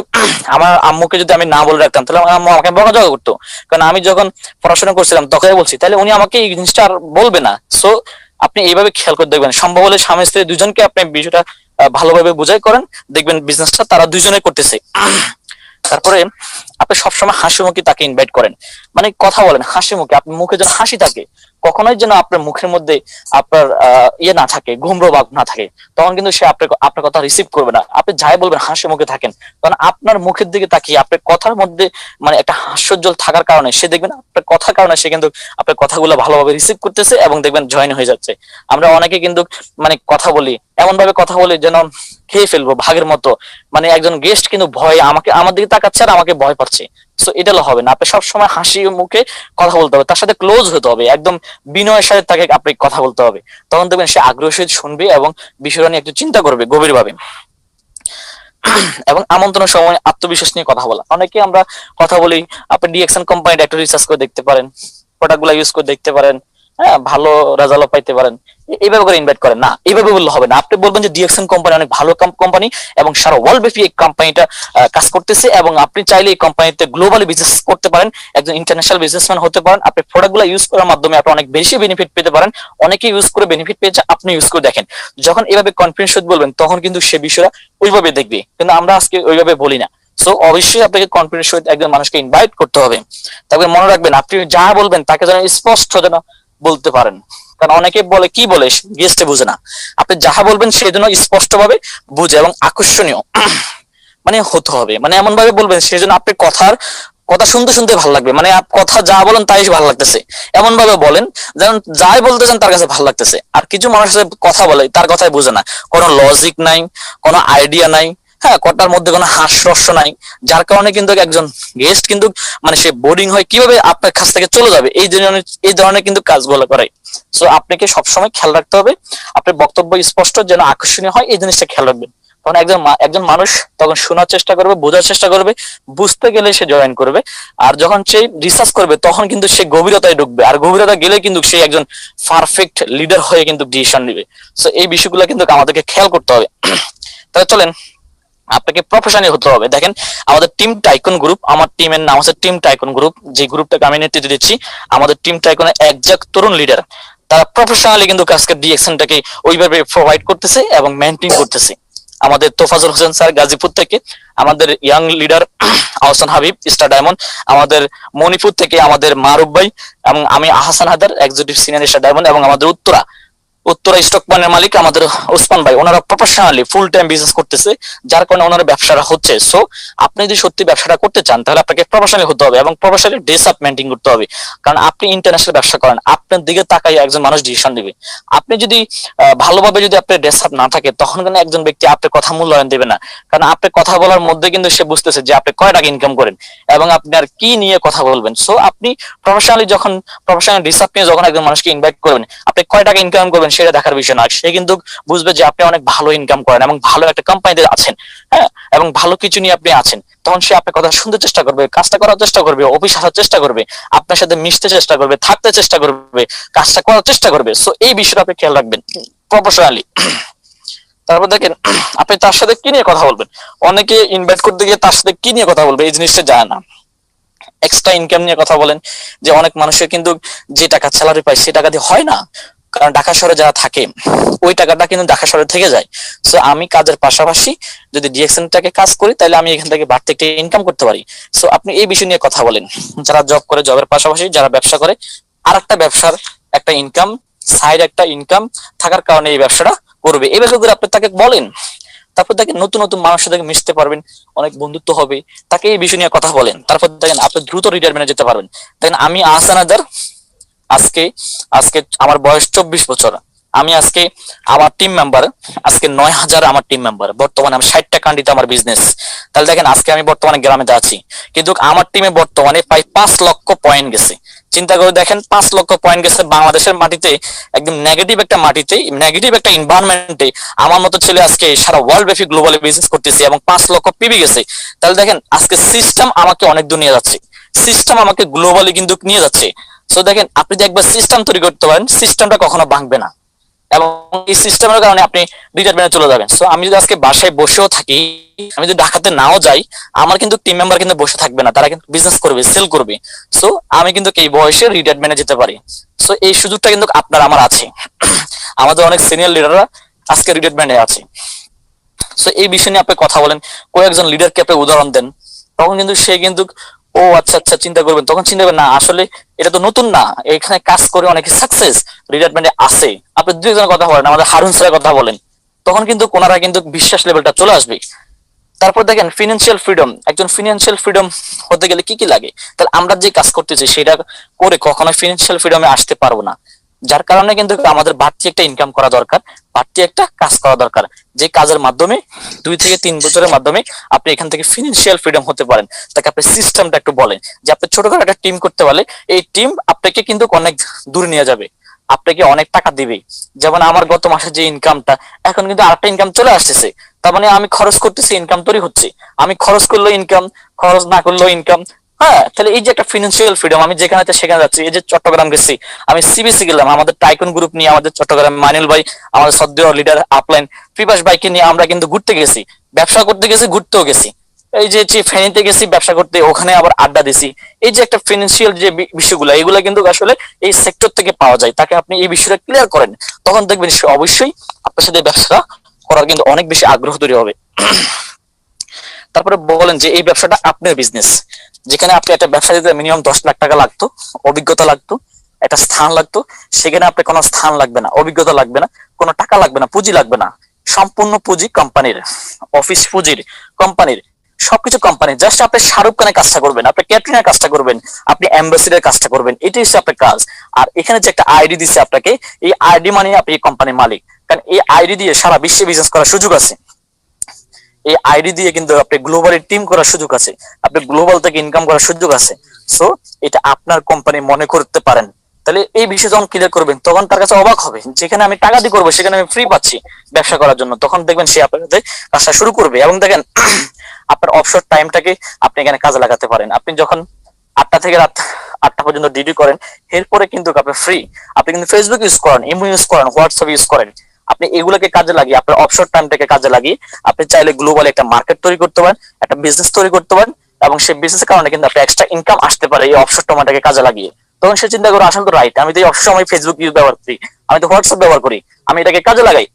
আমার আম্মুকে যদি আমি না বলে রাখতাম তাহলে আমার আম্মু আমাকে বকাঝকা করতো। কারণ আমি যখন পড়াশোনা করছিলাম তখনই বলছি, তাহলে উনি আমাকে এই জিনিসটা আর বলবে না। সো আপনি এইভাবে খেয়াল করে দেখবেন, সম্ভব হলে স্বামী স্ত্রী দুজনকে আপনি বিষয়টা ভালোভাবে বুঝাই করেন, দেখবেন বিজনেসটা তারা দুজনে করতেছে। তারপরে আপনি সবসময় হাসি মুখে তাকে ইনভাইট করেন, মানে কথা বলেন হাসি মুখে, আপনার মুখে যেন হাসি থাকে, কখনোই যেন আপনার মুখের মধ্যে আপনার ইয়ে না থাকে, গুমরো ভাব না থাকে। তখন কিন্তু সে আপনার আপনার কথা রিসিভ করবে না। আপনি যাই বলবেন হাসি মুখে থাকেন, কারণ আপনার মুখের দিকে তাকিয়ে আপনার কথার মধ্যে মানে একটা হাস্যোজ্জ্বল থাকার কারণে সে দেখবেন আপনার কথার কারণে সে কিন্তু আপনার কথাগুলো ভালোভাবে রিসিভ করতেছে এবং দেখবেন জয়েন হয়ে যাচ্ছে। আমরা অনেকে কিন্তু মানে কথা বলি, এমন ভাবে কথা বলি যেন খেয়ে ফেলবো ভাগের মতো, মানে একজন গেস্ট কিন্তু ভয় আমাকে আমার দিকে তাকাচ্ছে আর আমাকে ভয় পাচ্ছে। সো এটা হবে না, আপনি সবসময় হাসি মুখে কথা বলতে হবে, তার সাথে ক্লোজ হতে হবে, একদম বিনয়ের সাথে তাকে আপনি কথা বলতে হবে। তখন দেখবেন সে আগ্রহের সহিত শুনবে এবং বিষয়টা নিয়ে একটু চিন্তা করবে গভীরভাবে। এবং আমন্ত্রণের সময় আত্মবিশ্বাস নিয়ে কথা বলা, অনেকে আমরা কথা বলি, আপনি ডিএকশন কোম্পানিটা একটু রিসার্চ করে দেখতে পারেন, প্রোডাক্ট গুলা ইউজ করে দেখতে পারেন, হ্যাঁ ভালো রেজাল্ট পাইতে পারেন, এইভাবে করে ইনভাইট করেন না। এইভাবে বললে হবে না, আপনি বলবেন যে ডিএকশন কোম্পানি অনেক ভালো কোম্পানি এবং সারা ওয়ার্ল্ড ব্যাপী এই কোম্পানিটা কাজ করতেছে এবং আপনি চাইলে এই কোম্পানিতে গ্লোবালি বিজনেস করতে পারেন, একজন ইন্টারন্যাশনাল বিজনেসম্যান হতে পারেন। আপনি প্রোডাক্টগুলো ইউজ করার মাধ্যমে আপনি অনেক বেশি বেনিফিট পেতে পারেন, অনেকে ইউজ করে বেনিফিট পেয়েছে, আপনি ইউজ করে দেখেন। যখন এভাবে কনফিডেন্স বলবেন তখন কিন্তু সে বিষয়টা ওইভাবে দেখবে, কিন্তু আমরা আজকে ওইভাবে বলি না। সো অবশ্যই আপনাকে কনফিডেন্স সহিত একজন মানুষকে ইনভাইট করতে হবে। তারপরে মনে রাখবেন আপনি যা বলবেন তাকে যেন স্পষ্ট যেন বলতে পারেন, কারণ অনেকে বলে কি বলে গেস্টে বুঝে না। আপনি যাহা বলবেন সেই জন্য স্পষ্ট ভাবে বুঝে এবং আকর্ষণীয় মানে হতে হবে, মানে এমন ভাবে বলবেন সেজন্য আপনি কথা শুনতে শুনতে ভালো লাগবে, মানে কথা যা বলেন তাই ভালো লাগতেছে, এমন ভাবে বলেন যেমন যাই বলতেছেন তার কাছে ভালো লাগতেছে। আর কিছু মানুষ আছে কথা বলে তার কথাই বোঝে না, কোনো লজিক নাই, কোনো আইডিয়া নাই, হ্যাঁ কথার মধ্যে কোনো হাস্যরস নাই, যার কারণে কিন্তু একজন গেস্ট কিন্তু মানে সে বোরিং হয়, কিভাবে আপনার কাছ থেকে চলে যাবে, এই ধরনের কিন্তু কাজগুলো করে। সো আপনাকে সবসময় খেয়াল রাখতে হবে আপনার বক্তব্য স্পষ্ট যেন আকর্ষণীয় হয়, এই জিনিসটা খেয়াল রাখবেন। তখন একজন মানুষ তখন শোনার চেষ্টা করবে, বোঝার চেষ্টা করবে, বুঝতে গেলে সে জয়েন করবে। আর যখন সে রিসার্চ করবে তখন কিন্তু সে গভীরতায় ঢুকবে, আর গভীরতা গেলে কিন্তু সে একজন পারফেক্ট লিডার হয়ে কিন্তু ডিসিশন নেবে। সো এই বিষয়গুলো কিন্তু আমাদেরকে খেয়াল করতে হবে। তাহলে চলেন আপনাকে প্রফেশনাল হতে হবে। দেখেন আমাদের টিম টাইকুন গ্রুপ, আমার টিমের নাম হচ্ছে টিম টাইকুন গ্রুপ, যে গ্রুপটাকে আমি নেতৃত্ব দিচ্ছি। আমাদের টিম টাইকুনের একজাক তরুণ লিডার, তারা প্রফেশনালি কিন্তু আজকে ডিএকশনটাকে ওইভাবে প্রোভাইড করতেছে এবং মেনটেন করতেছে। আমাদের তোফাজুল হোসেন স্যার গাজীপুর থেকে, আমাদের young leader Ahsan Habib star diamond, আমাদের মণিপুর থেকে আমাদের মারুফ ভাই, এবং আমি Ahsan Haider executive senior star diamond, এবং আমাদের উত্তরা স্টক পয়েন্টের মালিক আমাদের ওসমান ভাই, ওনারা প্রফেশনালি ফুল টাইম বিজনেস করতেছে, যার কারণে ওনার ব্যবসাটা হচ্ছে। সো আপনি যদি সত্যি ব্যবসাটা করতে চান তাহলে আপনাকে প্রফেশনালি হতে হবে এবং প্রফেশনালি ড্রেস আপ মেনটেন করতে হবে। কারণ আপনি ইন্টারন্যাশনাল ব্যবসা করেন, আপনার দিকে তাকাই একজন মানুষ ডিসিশন নেবে। আপনি যদি ভালোভাবে যদি আপনার ড্রেস আপ না থাকে তখন কিন্তু একজন ব্যক্তি আপনার কথা মূল্যায়ন দেবে না। কারণ আপনি কথা বলার মধ্যে কিন্তু সে বুঝতেছে যে আপনি কয় টাকা ইনকাম করেন এবং আপনি আর কি নিয়ে কথা বলবেন। সো আপনি প্রফেশনাল ড্রেস আপ নিয়ে যখন একজন মানুষকে ইনভাইট করবেন, আপনি কয় টাকা ইনকাম করবেন সেটা দেখার বিষয় না, সে কিন্তু বুঝবে যে আপনি অনেক ভালো ইনকাম করেন এবং ভালো একটা কোম্পানিতে আছেন, হ্যাঁ, এবং ভালো কিছু নিয়ে আপনি আছেন। তখন সে আপনার কথা শুনতে চেষ্টা করবে, কাজটা করার চেষ্টা করবে, অফিস আসার চেষ্টা করবে, আপনার সাথে মিশতে চেষ্টা করবে, থাকতে চেষ্টা করবে, কাজটা করার চেষ্টা করবে। সো এই বিষয়টা আপনি খেয়াল রাখবেন প্রফেশনালি। তারপর দেখেন আপনি তার সাথে কি নিয়ে কথা বলবেন। অনেকে ইনভাইট করতে গিয়ে তার সাথে কি নিয়ে কথা বলবে এই জিনিসটা জানে না, এক্সট্রা ইনকাম নিয়ে কথা বলেন। যে অনেক মানুষের কিন্তু যে টাকা স্যালারি পায় সে টাকা দিয়ে হয় না, কারণ ঢাকা শহরে যারা থাকে ওই টাকাটা কিন্তু ঢাকা শহরে থেকে যায়। সো আমি কাজের পাশাপাশি যদি ডিএক্সএনটাকে কাজ করি তাহলে আমি এখান থেকে বাড়তি একটা ইনকাম করতে পারি। সো আপনি এই বিষয় নিয়ে কথা বলেন। যারা জব করে জবের পাশাপাশি যারা ব্যবসা করে আর একটা ব্যবসার একটা ইনকাম, সাইড একটা ইনকাম থাকার কারণে এই ব্যবসাটা করবে, এই বিষয়গুলো আপনি তাকে বলেন। তারপর দেখেন নতুন নতুন মানুষের সাথে মিশতে পারবেন, অনেক বন্ধুত্ব হবে, তাকে এই বিষয় নিয়ে কথা বলেন। তারপর দেখেন আপনি দ্রুত রিটায়ারমেন্টে যেতে পারবেন। দেখেন আমি আহসান হায়দার, আজকে আজকে আমার বয়স 24 বছর। আমি আজকে আমার টিম মেম্বার আজকে 9,000, আমার টিম মেম্বার বর্তমানে আমি 60টা কান্ট্রিতে আমার বিজনেস। তাহলে দেখেন আজকে আমি বর্তমানে গ্রামেতে আছি, কিন্তু আমার টিমে বর্তমানে প্রায় 5 লক্ষ পয়েন্ট গেছে। চিন্তা করে দেখেন 5 লক্ষ পয়েন্ট গেছে বাংলাদেশের মাটিতে, একদম নেগেটিভ একটা মাটিতে, নেগেটিভ একটা এনভায়রনমেন্টে আমার মতো ছেলে আজকে সারা ওয়ার্ল্ড ব্যাপী গ্লোবালি বিজনেস করতেছে এবং 5 লক্ষ পিবি গেছে। তাহলে দেখেন আজকে সিস্টেম আমাকে অনেক দূর নিয়ে যাচ্ছে, সিস্টেম আমাকে গ্লোবালি কিন্তু নিয়ে যাচ্ছে। সো দেখেন আপনি যদি একবার সিস্টেম তৈরি করতে পারেন সিস্টেমটা কখনো ভাঙবে না, এবং এই সিস্টেমের কারণে আপনি রিটায়ারমেন্টে চলে যাবেন। সো আমি যদি আজকে বাসায় বসেও থাকি, আমি যদি ঢাকাতে নাও যাই, আমার কিন্তু টিম মেম্বার কিন্তু বসে থাকবে না, তারা কিন্তু বিজনেস করবে, সেল করবে। সো আমি কিন্তু এই বয়সে রিটায়ারমেন্টে যেতে পারি। সো এই সুযোগটা কিন্তু আপনার আমার আছে। আমাদের অনেক সিনিয়র লিডাররা আজকে রিটায়ারমেন্টে আছে। সো এই বিষয় নিয়ে আপনি কথা বলেন, কয়েকজন লিডারকে আপনি উদাহরণ দেন, তখন কিন্তু সে কিন্তু ও আচ্ছা আচ্ছা চিন্তা করবেন, তখন চিন্তা করবেন না আসলে এটা তো নতুন না, এখানে কাজ করে অনেকে সাকসেস রিটায়ারমেন্টে আসে। আপনি দুইজনের কথা বলেন, আমাদের হারুন স্যারের কথা বলেন, তখন কিন্তু ওনারা কিন্তু বিশ্বাস লেভেলটা চলে আসবে। তারপর দেখেন ফিনান্সিয়াল ফ্রিডম, একজন ফিনান্সিয়াল ফ্রিডম হতে গেলে কি কি লাগে। তাহলে আমরা যে কাজ করতেছি সেটা করে কখনো ফিনান্সিয়াল ফ্রিডমে আসতে পারবো না, যার কারণে কিন্তু আমাদের বাড়তি একটা ইনকাম করা দরকার, বাড়তি একটা কাজ করা দরকার, যে কাজের মাধ্যমে 2 থেকে 3 বছরের মাধ্যমে আপনি এখান থেকে ফিনান্সিয়াল ফ্রিডম হতে পারেন। তাকে আপনি সিস্টেমটা একটু বলেন যে আপনি ছোটখাটো একটা টিম করতে পারলে এই টিম আপনাকে কিন্তু অনেক দূর নিয়ে যাবে, আপনাকে অনেক টাকা দিবে। যেমন আমার গত মাসে যে ইনকামটা, এখন কিন্তু আরেকটা ইনকাম চলে আসতেছে, তার মানে আমি খরচ করতেছি ইনকাম তৈরি হচ্ছে, আমি খরচ করলেও ইনকাম, খরচ না করলেও ইনকাম। হ্যাঁ, তাহলে এই যে একটা ফিনান্সিয়াল ফ্রিডম, আমি যেখানে সেখানে যাচ্ছি। এই যে চট্টগ্রাম গেছি, আমি সিবিসি গেলাম, আমাদের টাইকুন গ্রুপ নিয়ে আমাদের চট্টগ্রাম মাইনুল ভাই, আমাদের সদ্য লিডার আপলাইন পিপাস ভাইকে নিয়ে আমরা কিন্তু ঘুরতে গেছি, ব্যবসা করতে গেছি, ঘুরতেও গেছি। এই যে ফেনীতে গেছি ব্যবসা করতে, ওখানে আবার আড্ডা দিছি। এই যে একটা ফিনান্সিয়াল যে বিষয়গুলো, এগুলো কিন্তু আসলে এই সেক্টর থেকে পাওয়া যায়। তাকে আপনি এই বিষয়টা ক্লিয়ার করেন, তখন দেখবেন সে অবশ্যই আপনার সাথে ব্যবসা করার কিন্তু অনেক বেশি আগ্রহ তৈরি হবে। তারপরে বলেন যে এই ব্যবসাটা আপনার বিজনেস, যেখানে আপনি একটা ব্যবসা দিতে মিনিমাম 10 লাখ টাকা লাগতো, অভিজ্ঞতা লাগতো, একটা স্থান লাগতো, সেখানে আপনার কোনো স্থান লাগবে না, অভিজ্ঞতা লাগবে না, কোনো টাকা লাগবে না, পুঁজি লাগবে না, সম্পূর্ণ পুঁজি কোম্পানির, অফিস পুঁজির কোম্পানির। সবকিছু কোম্পানি, জাস্ট আপনি শাহরুখ খানের কাজটা করবেন, আপনি ক্যাটরিনার কাজটা করবেন, আপনি অ্যাম্বাসিডার কাজটা করবেন, এটাই হচ্ছে আপনার কাজ। আর এখানে যে একটা আইডি দিচ্ছে আপনাকে, এই আইডি মানে আপনি এই কোম্পানির মালিক, কারণ এই আইডি দিয়ে সারা বিশ্বে বিজনেস করার সুযোগ আছে। এই আইডি দিয়ে কিন্তু আপনি গ্লোবালি টিম করার সুযোগ আছে, আপনি গ্লোবাল থেকে ইনকাম করার সুযোগ আছে। সো এটা আপনার কোম্পানি মনে করতে পারেন। তাহলে এই বিষয়ে যখন ক্লিয়ার করবেন তখন তার কাছে অবাক হবে, যেখানে আমি টাকা দিয়ে করবো সেখানে আমি ফ্রি পাচ্ছি ব্যবসা করার জন্য। তখন দেখবেন সে আপনার কাছে কাজটা শুরু করবে। এবং দেখেন আপনার অবসর টাইমটাকে আপনি এখানে কাজে লাগাতে পারেন। আপনি যখন 8টা থেকে রাত 8টা পর্যন্ত ডিউটি করেন, এরপরে কিন্তু আপনি ফ্রি, আপনি কিন্তু ফেসবুক ইউজ করেন, ইমো ইউজ করেন, হোয়াটসঅ্যাপ ইউজ করেন, আপনি এগুলোকে কাজে লাগিয়ে আপনার অবসর টাইমটাকে কাজে লাগিয়ে আপনি চাইলে গ্লোবালি একটা মার্কেট তৈরি করতে পারেন, একটা বিজনেস তৈরি করতে পারেন। এবং সেই বিজনেসের কারণে কিন্তু আপনার এক্সট্রা ইনকাম আসতে পারে এই অবসর সময়টাকে কাজে লাগিয়ে। তখন সে চিন্তা করে আসলে তো রাইট, আমি তো এই অবসর সময় ফেসবুক ইউজ ব্যবহার করি, আমি তো হোয়াটসঅ্যাপ ব্যবহার করি, আমি এটাকে কাজে লাগাই।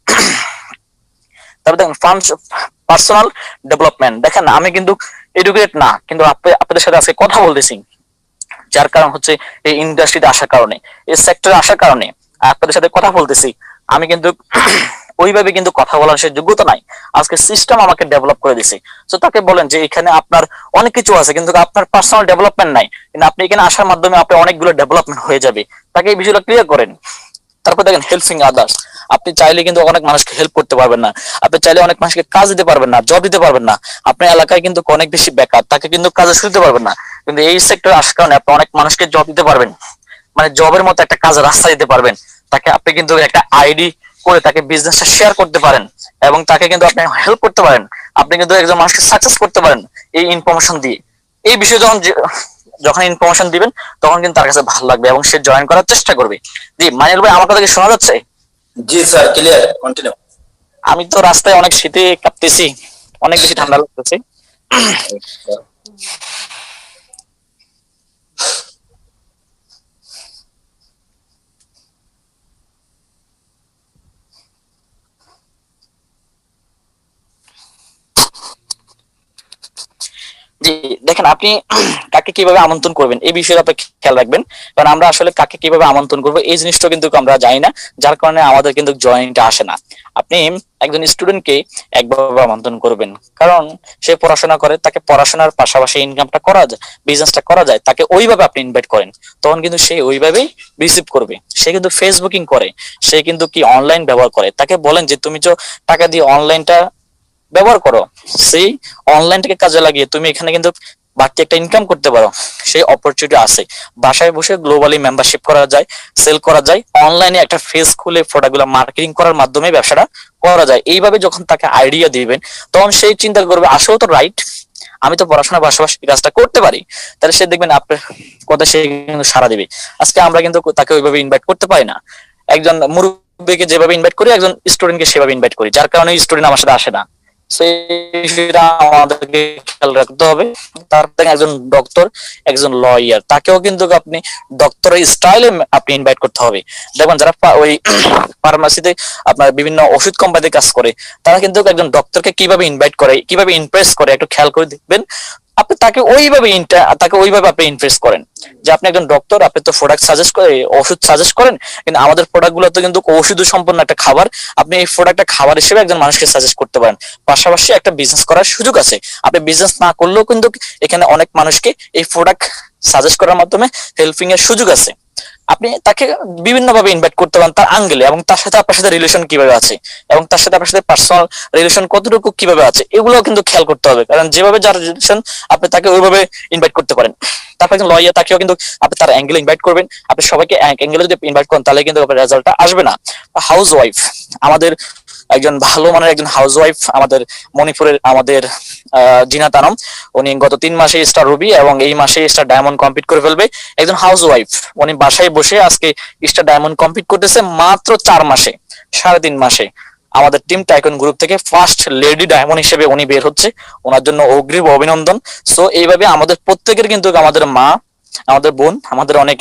তারপর দেখেন পার্সোনাল ডেভেলপমেন্ট। দেখেন আমি কিন্তু এডুকেটেড না, কিন্তু আপনাদের সাথে আজকে কথা বলতেছি, যার কারণ হচ্ছে এই ইন্ডাস্ট্রিতে আসার কারণে, এই সেক্টরে আসার কারণে আপনাদের সাথে কথা বলতেছি। আমি কিন্তু ওইভাবে কিন্তু কথা বলার সে যোগ্যতা নাই, আজকে সিস্টেম আমাকে ডেভেলপ করে দিছে। তো তাকে বলেন যে এখানে আপনার অনেক কিছু আছে কিন্তু আপনার পার্সোনাল ডেভেলপমেন্ট নাই, কিন্তু আপনি এখানে আসার মাধ্যমে আপনি অনেকগুলো ডেভেলপমেন্ট হয়ে যাবে। তাকে এই বিষয়টা ক্লিয়ার করেন। তারপর দেখেন হেল্পিং আদার্স। আপনি চাইলে কিন্তু অনেক মানুষকে হেল্প করতে পারবেন না, আপনি চাইলে অনেক মানুষকে কাজ দিতে পারবেন না, জব দিতে পারবেন না। আপনার এলাকায় কিন্তু অনেক বেশি বেকার, তাকে কিন্তু কাজে শুনতে পারবেন না। কিন্তু এই সেক্টরে আসার কারণে আপনি অনেক মানুষকে জব দিতে পারবেন, মানে জবের মতো একটা কাজের রাস্তা দিতে পারবেন তাকে। আপনি কিন্তু একটা আইডি করে তাকে বিজনেসটা শেয়ার করতে পারেন এবং তাকে কিন্তু আপনি হেল্প করতে পারেন। আপনি কিন্তু একজন মানুষকে সাকসেস করতে পারেন এই ইনফরমেশন দিয়ে। এই বিষয়ে যখন ইনফরমেশন দিবেন তখন কিন্তু তার কাছে ভালো লাগবে এবং সে জয়েন করার চেষ্টা করবে। জি মানিল ভাই, আমার কথা কি শোনা যাচ্ছে?
জি স্যার, ক্লিয়ার, কন্টিনিউ।
আমি তো রাস্তায় অনেক শীতে কাঁপতেছি, অনেক বেশি ঠান্ডা লাগতেছে। জি দেখেন, আপনি কাকে কিভাবে আমন্ত্রণ করবেন এই বিষয়ে আপনি খেয়াল রাখবেন। কারণ আমরা আসলে কাকে কিভাবে আমন্ত্রণ করবো এই জিনিসটা কিন্তু আমরা জানি না, যার কারণে আমাদের কিন্তু জয়েন্টটা আসে না। আপনি একজন স্টুডেন্টকে একভাবে আমন্ত্রণ করবেন, কারণ সে পড়াশোনা করে, তাকে পড়াশোনার পাশাপাশি ইনকামটা করা যায়, বিজনেসটা করা যায়, তাকে ওইভাবে আপনি ইনভাইট করেন, তখন কিন্তু সে ওইভাবেই রিসিভ করবে। সে কিন্তু ফেসবুকিং করে, সে কিন্তু কি অনলাইন ব্যবহার করে, তাকে বলেন যে তুমি তো টাকা দিয়ে অনলাইনটা ব্যবহার করো, সেই অনলাইনটাকে কাজে লাগিয়ে তুমি এখানে কিন্তু বাড়তি একটা ইনকাম করতে পারো। সেই অপরচুনিটি আছে, বাসায় বসে গ্লোবালি মেম্বারশিপ করা যায়, সেল করা যায়, অনলাইনে একটা ফেস খুলে প্রোডাক্টগুলো মার্কেটিং করার মাধ্যমে ব্যবসাটা করা যায়। এইভাবে যখন তাকে আইডিয়া দিবেন তখন সেই চিন্তা করবে আসলে তো রাইট, আমি তো পড়াশোনার পাশাপাশি কাজটা করতে পারি। তাহলে সে দেখবেন আপনার কথা সে কিন্তু সাড়া দিবে। আজকে আমরা কিন্তু তাকে ওইভাবে ইনভাইট করতে পারি না, একজন মুরব্বীকে যেভাবে ইনভাইট করি একজন স্টুডেন্টকে সেভাবে ইনভাইট করি, যার কারণে স্টুডেন্ট আমার সাথে আসে না। সেটা আমাদেরকে খেয়াল রাখতে হবে। তারপরে একজন ডক্টর, একজন লয়ার, তাকেও কিন্তু আপনি ডক্টরের স্টাইলে আপনি ইনভাইট করতে হবে। দেখবেন যারা ওই ফার্মাসিতে আপনার বিভিন্ন ওষুধ কোম্পানিতে কাজ করে, তারা কিন্তু একজন ডক্টরকে কিভাবে ইনভাইট করে, কিভাবে ইমপ্রেস করে, একটু খেয়াল করে দেখবেন। আপনি তাকে ওইভাবে আপনি ইমপ্রেস করেন যে আপনি একজন ডক্টর, আপনি তো প্রোডাক্ট সাজেস্ট করে ওষুধ সাজেস্ট করেন, কিন্তু আমাদের প্রোডাক্ট গুলো তো কিন্তু ওষুধ সম্পন্ন একটা খাবার, আপনি এই প্রোডাক্টটা খাবার হিসেবে একজন মানুষকে সাজেস্ট করতে পারেন। পাশাপাশি একটা বিজনেস করার সুযোগ আছে, আপনি বিজনেস না করলেও কিন্তু এখানে অনেক মানুষকে এই প্রোডাক্ট সাজেস্ট করার মাধ্যমে হেল্পিং এর সুযোগ আছে। আপনি তাকে বিভিন্ন ভাবে ইনভাইট করতে পারেন তার আঙ্গেলে, এবং তার সাথে আপনার সাথে রিলেশন কিভাবে আছে, এবং তার সাথে আপনার সাথে পার্সোনাল রিলেশন কতটুকু কিভাবে আছে, এগুলো কিন্তু খেয়াল করতে হবে। কারণ যেভাবে যার রিলেশন আপনি তাকে ওইভাবে ইনভাইট করতে পারেন। তারপর একজন লয়ার, তাকেও কিন্তু আপনি তার অ্যাঙ্গেলে ইনভাইট করবেন। আপনি সবাইকে এক অ্যাঙ্গেলে যদি ইনভাইট করেন তাহলে কিন্তু আপনার রেজাল্টটা আসবে না। হাউস ওয়াইফ, আমাদের একজন ভালো মানের একজন হাউস ওয়াইফ আমাদের মণিপুরের আমাদের জিনাত আনম, উনি গত 3 মাসে স্টার রুবি এবং এই মাসে স্টার ডায়মন্ড কমপ্লিট করে ফেলবে। একজন হাউস ওয়াইফ, উনি বাসায় বসে আজকে স্টার ডায়মন্ড কমপ্লিট করতেছে মাত্র 4 মাসে, 3.5 মাসে। আমাদের টিম টাইকন গ্রুপ থেকে ফার্স্ট লেডি ডায়মন্ড হিসেবে উনি বের হচ্ছে, ওনার জন্য অগ্রিম অভিনন্দন। সো এইভাবে আমাদের প্রত্যেকের কিন্তু আমাদের মা, আমাদের বোন, আমাদের অনেক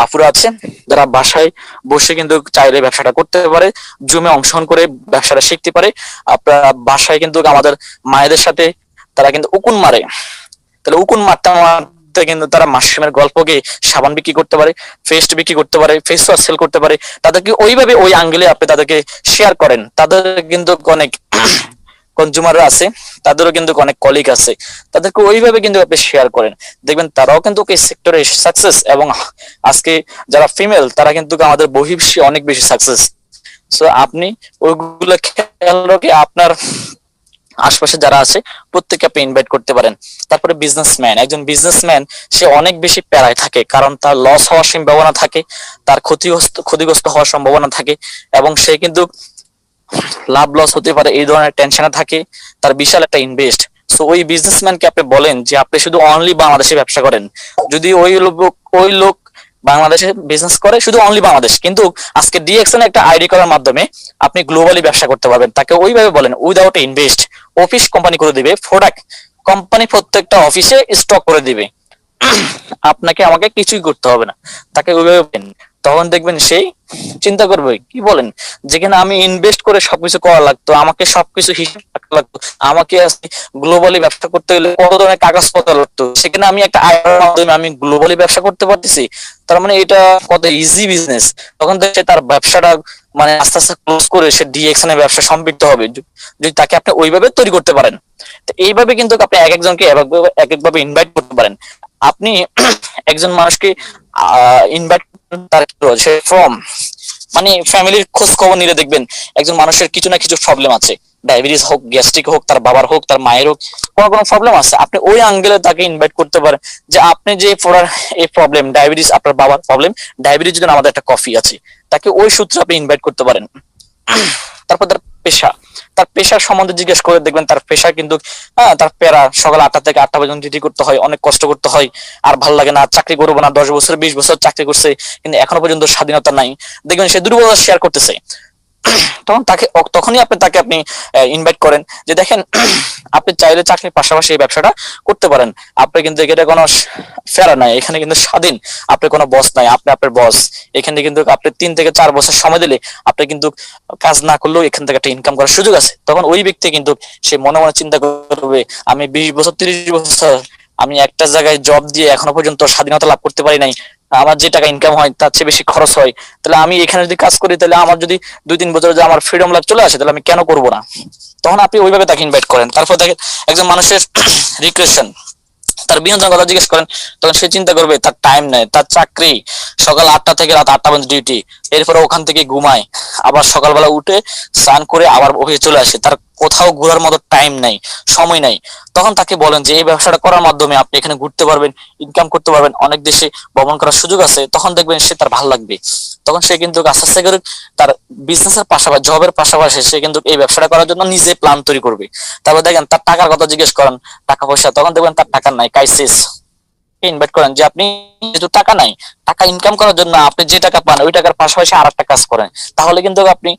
আপুরা আছে যারা বাসায় বসে কিন্তু চাইলে ব্যবসাটা করতে পারে, জুমে অংশগ্রহণ করে ব্যবসাটা শিখতে পারে। আপনারা বাসায় কিন্তু আমাদের মায়েদের সাথে তারা কিন্তু উকুন মারে, তাহলে উকুন মারতে মারতে কিন্তু তারা মাশরুমের গল্পকে সাবান বিক্রি করতে পারে, পেস্ট বিক্রি করতে পারে, ফেস ওয়াশ সেল করতে পারে। তাদেরকে ওইভাবে ওই আঙ্গেলে আপনি তাদেরকে শেয়ার করেন, তাদের কিন্তু অনেক কনজিউমাররা আছে, তাদেরও কিন্তু অনেক কলিগ আছে, তাদেরকে ওইভাবে কিন্তু আপনি শেয়ার করেন, দেখবেন তারাও কিন্তু এই সেক্টরে সাকসেস। এবং আজকে যারা ফিমেল তারা কিন্তু আমাদের বহির্বিশ্বে অনেক বেশি সাকসেস। সো আপনি ওইগুলো খেয়াল রেখে আপনার আশপাশে যারা আছে প্রত্যেককে আপনি ইনভাইট করতে পারেন। তারপরে বিজনেসম্যান, একজন বিজনেসম্যান সে অনেক বেশি প্যারায় থাকে, কারণ তার লস হওয়ার সম্ভাবনা থাকে, তার ক্ষতিগ্রস্ত হওয়ার সম্ভাবনা থাকে, এবং সে কিন্তু লাভ লস হতে পারে এই ধরনের টেনশনে থাকে, তার বিশাল একটা ইনভেস্ট। সো ওই বিজনেসম্যানকে আপনি বলেন যে আপনি শুধু অনলি বাংলাদেশে ব্যবসা করেন। যদি ওই লোক বাংলাদেশে বিজনেস করে শুধু অনলি বাংলাদেশ, কিন্তু আজকে ডিএক্সএন একটা আইডি করার মাধ্যমে আপনি গ্লোবালি ব্যবসা করতে পারবেন, তাকে ওইভাবে বলেন উইদাউট ইনভেস্ট। অফিস কোম্পানি করে দিবে, প্রোডাক্ট কোম্পানি প্রত্যেকটা অফিসে স্টক করে দিবে, আপনাকে আমাকে কিছুই করতে হবে না, তাকে ওইভাবে বলেন। তখন দেখবেন সেই চিন্তা করবে কি বলেন, যেখানে আমি ইনভেস্ট করে সবকিছু করা লাগতো, আমাকে সবকিছু হিসাব রাখা লাগতো, আমাকে গ্লোবালি ব্যবসা করতে গেলে কত ধরনের কাগজপত্র লাগতো, সেখানে আমি একটা আয়ের মাধ্যমে আমি গ্লোবালি ব্যবসা করতে পারতেছি। তার মানে এটা কত ইজি বিজনেস। তখন দেখছে তার ব্যবসাটা মানে আস্তে আস্তে ক্লোজ করে সে ডিএক্সএন এর ব্যবসা সম্পৃক্ত হবে, যদি তাকে আপনি ওইভাবে তৈরি করতে পারেন। তো এইভাবে কিন্তু আপনি এক একজনকে এক একভাবে ইনভাইট করতে পারেন। আপনি একজন মানুষকে ইনভাইট তার সে ফ্রম মানে ফ্যামিলির খোঁজ খবর নিলে দেখবেন একজন মানুষের কিছু না কিছু প্রবলেম আছে, ডায়াবেটিস হোক, গ্যাস্ট্রিক হোক, তার বাবার হোক, তার মায়ের হোক, কোনো কোনো প্রবলেম আছে, আপনি ওই অ্যাঙ্গেলে তাকে ইনভাইট করতে পারেন যে আপনি যে পড়ার এই প্রবলেম ডায়াবেটিস, আপনার বাবার প্রবলেম ডায়াবেটিস, যদি আমাদের একটা কফি আছে, তাকে ওই সূত্রে আপনি ইনভাইট করতে পারেন। তারপর তার পেশার সম্বন্ধে জিজ্ঞেস করে দেখবেন তার পেশা কিন্তু তার পেরা সকাল 8টা থেকে 8টা পর্যন্ত ডিউটি করতে হয়, অনেক কষ্ট করতে হয়, আর ভালো লাগে না, চাকরি করবো না, 10 বছর 20 বছর চাকরি করছে কিন্তু এখনো পর্যন্ত স্বাধীনতা নাই, দেখবেন সে দুর্বলতা শেয়ার করতেছে। তখনই আপনি ইনভাইট করেন যে দেখেন আপনি চাইলে চাকরির পাশাপাশি এই ব্যবসাটা করতে পারেন, আপনি কিন্তু এটা কোনো ফেরা নাই, এখানে কিন্তু স্বাধীন, আপনি কোনো বস নাই, আপনি আপনার বস। এখানে কিন্তু আপনি 3 থেকে 4 বছর সময় দিলে আপনি কিন্তু কাজ না করলেও এখান থেকে একটা ইনকাম করার সুযোগ আছে। তখন ওই ব্যক্তি কিন্তু সে মনে মনে চিন্তা করবে আমি 20 বছর 30 বছর আমি একটা জায়গায় জব দিয়ে এখনো পর্যন্ত স্বাধীনতা লাভ করতে পারি নাই, আমার যে টাকা ইনকাম হয় তার চেয়ে বেশি খরচ হয়, তাহলে আমি এখানে যদি কাজ করি তাহলে আমার যদি 2-3 বছর যে আমার ফ্রিডম লাভ চলে আসে তাহলে আমি কেন করবো না। তখন আপনি ওইভাবে তাকে ইনভাইট করেন। তারপর দেখেন একজন মানুষের রিক্রেশন, তার বিনোদনের কথা জিজ্ঞেস করেন, তখন সে চিন্তা করবে তার টাইম নেই, তার চাকরি সকাল 8টা থেকে রাত 8টা পর্যন্ত ডিউটি, এরপরে ওখান থেকে ঘুমায়, আবার সকালবেলা উঠে স্নান করে আবার অফিসে চলে আসে, তার কোথাও ঘোরার মতো টাইম নাই, সময় নাই। তখন তাকে বলেন যে এই ব্যবসাটা করার মাধ্যমে আপনি এখানে ঘুরতে পারবেন, ইনকাম করতে পারবেন, অনেক দেশে ভ্রমণ করার সুযোগ আছে, তখন দেখবেন সে তার ভালো লাগবে। তখন সে কিন্তু আস্তে আস্তে করে তার বিজনেসের পাশাপাশি জবের পাশাপাশি সে কিন্তু এই ব্যবসাটা করার জন্য নিজে প্ল্যান তৈরি করবে। তারপর দেখেন তার টাকার কথা জিজ্ঞেস করেন, টাকা পয়সা, তখন দেখবেন তার টাকা নাই, ক্রাইসিস। ইনভাইট করেন যে আপনি যেহেতু টাকা নাই, টাকা ইনকাম করার জন্য আপনি যে টাকা পান ওই টাকার পাশাপাশি আর একটা কাজ করেন, তাহলে কিন্তু আপনি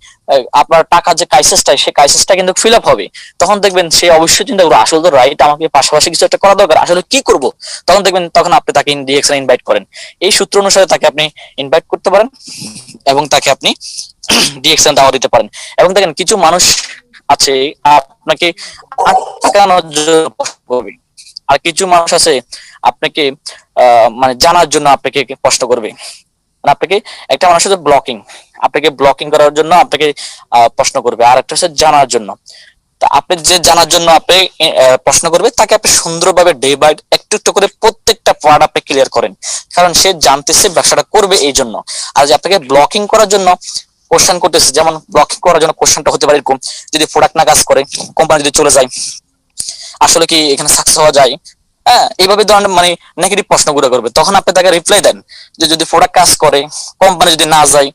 আপনার টাকার যে ক্রাইসিসটা সেই ক্রাইসিসটা কিন্তু ফিল আপ হবে। তখন দেখবেন সে অবশ্যই চিন্তা করবে আসলে তো রাইট, আমাকে পাশাপাশি কিছু একটা করা দরকার, আসলে কি করব। তখন দেখবেন তখন আপনি তাকে ডিএক্সএন ইনভাইট করেন, এই সূত্র অনুসারে তাকে আপনি ইনভাইট করতে পারেন এবং তাকে আপনি ডিএক্সএন দাওয়া দিতে পারেন। এবং দেখেন কিছু মানুষ আছে আপনাকে আটকানোর জন্য করবে, আর কিছু মানুষ আছে আপনাকে মানে জানার জন্য আপনাকে প্রশ্ন করবে, মানে আপনাকে একটা মানুষ হচ্ছে ব্লকিং, আপনাকে ব্লকিং করার জন্য আপনাকে প্রশ্ন করবে, আর একটা হচ্ছে জানার জন্য। তা আপনি যে জানার জন্য আপনি প্রশ্ন করবে তাকে আপনি সুন্দরভাবে ডে বাই একটু একটু করে প্রত্যেকটা পার্ট আপনি ক্লিয়ার করেন, কারণ সে জানতেছে ব্যবসাটা করবে এই জন্য। আর যে আপনাকে ব্লকিং করার জন্য কোশ্চেন করতেছে, যেমন ব্লকিং করার জন্য কোশ্চেনটা হতে পারে এরকম, যদি প্রোডাক্ট না কাজ করে, কোম্পানি যদি চলে যায়, আসলে কি এখানে সাকসেস হওয়া যায়, এইভাবে ধরনের মানে নেগেটিভ প্রশ্নগুলো করবে। তখন আপনি তাকে রিপ্লাই দেন যে যদি প্রোডাক্ট কাজ করে, কোম্পানি যদি না যায়,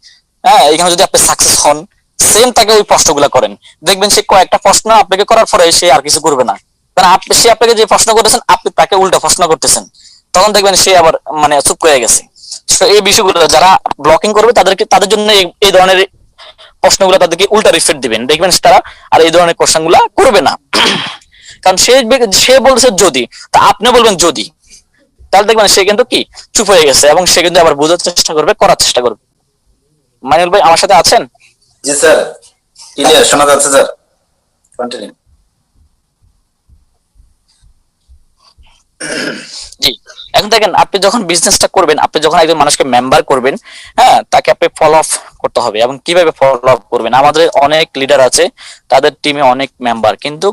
এখানে যদি আপনি সাকসেস হন, সেম তাকে ওই প্রশ্নগুলো করেন। দেখবেন সে কয়েকটা প্রশ্ন আপনাকে করার পরে সে আর কিছু করবে না, কারণ সে আপনাকে যে প্রশ্ন করেছেন আপনি তাকে উল্টা প্রশ্ন করতেছেন। তখন দেখবেন সে আবার মানে চুপ করে গেছে। তো এই বিষয়গুলো যারা ব্লকিং করবে তাদের জন্য এই ধরনের প্রশ্নগুলো তাদেরকে উল্টা রিফ্লেক্ট দিবেন, দেখবেন তারা আর এই ধরনের কোশ্চেন গুলা করবে না। কারণ সে বলছে যদি, তা আপনি বলবেন যদি, তাহলে দেখবেন সে কিন্তু কি চুপ হয়ে গেছে এবং সে কিন্তু আবার বোঝার চেষ্টা করবে, করার চেষ্টা করবে। মাইনুল ভাই আমার সাথে আছেন?
জি স্যার, ক্লিয়ার শোনা যাচ্ছে স্যার, কন্টিনিউ।
জি। এখন দেখেন, আপনি যখন বিজনেসটা করবেন, আপনি যখন একজন মানুষকে মেম্বার করবেন, হ্যাঁ, তাকে আপনি ফলো আপ করতে হবে। এবং কিভাবে ফলো আপ করবেন, আমাদের অনেক লিডার আছে, তাদের টিমে অনেক মেম্বার, কিন্তু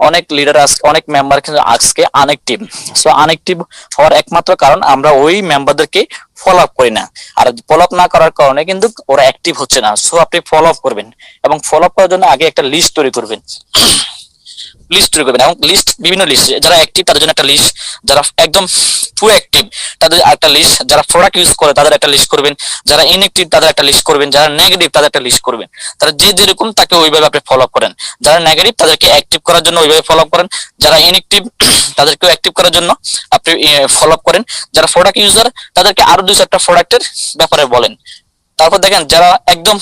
অনেক লিডার আছে, অনেক মেম্বার কিন্তু আজকে আনএক্টিভ। সো আনএক্টিভ হওয়ার একমাত্র কারণ আমরা ওই মেম্বারদেরকে ফলো আপ করি না। আর ফলো আপ না করার কারণে কিন্তু ওরা অ্যাক্টিভ হচ্ছে না। সো আপনি ফলো আপ করবেন, এবং ফলো আপ করার জন্য আগে একটা লিস্ট তৈরি করবেন। লিস্ট তৈরি করবেন, এবং লিস্ট বিভিন্ন লিস্ট, যারা অ্যাক্টিভ তাদের জন্য একটা লিস্ট, যারা একদম পুরো অ্যাক্টিভ তাদের একটা লিস্ট, যারা প্রোডাক্ট ইউজ করে তাদের একটা লিস্ট করবেন, যারা ইনঅ্যাক্টিভ তাদের একটা লিস্ট করবেন, যারা নেগেটিভ তাদের একটা লিস্ট করবেন। তারা যে যেরকম তাকে ওইভাবে আপনি ফলো আপ করেন। যারা নেগেটিভ তাদেরকে অ্যাক্টিভ করার জন্য ওইভাবে ফলো আপ করেন, যারা ইনঅ্যাক্টিভ তাদেরকেও অ্যাক্টিভ করার জন্য আপনি ফলো আপ করেন। যারা প্রোডাক্ট ইউজার তাদেরকে আরো দুই চারটা প্রোডাক্টের ব্যাপারে বলেন। তারপর দেখেন যারা একদম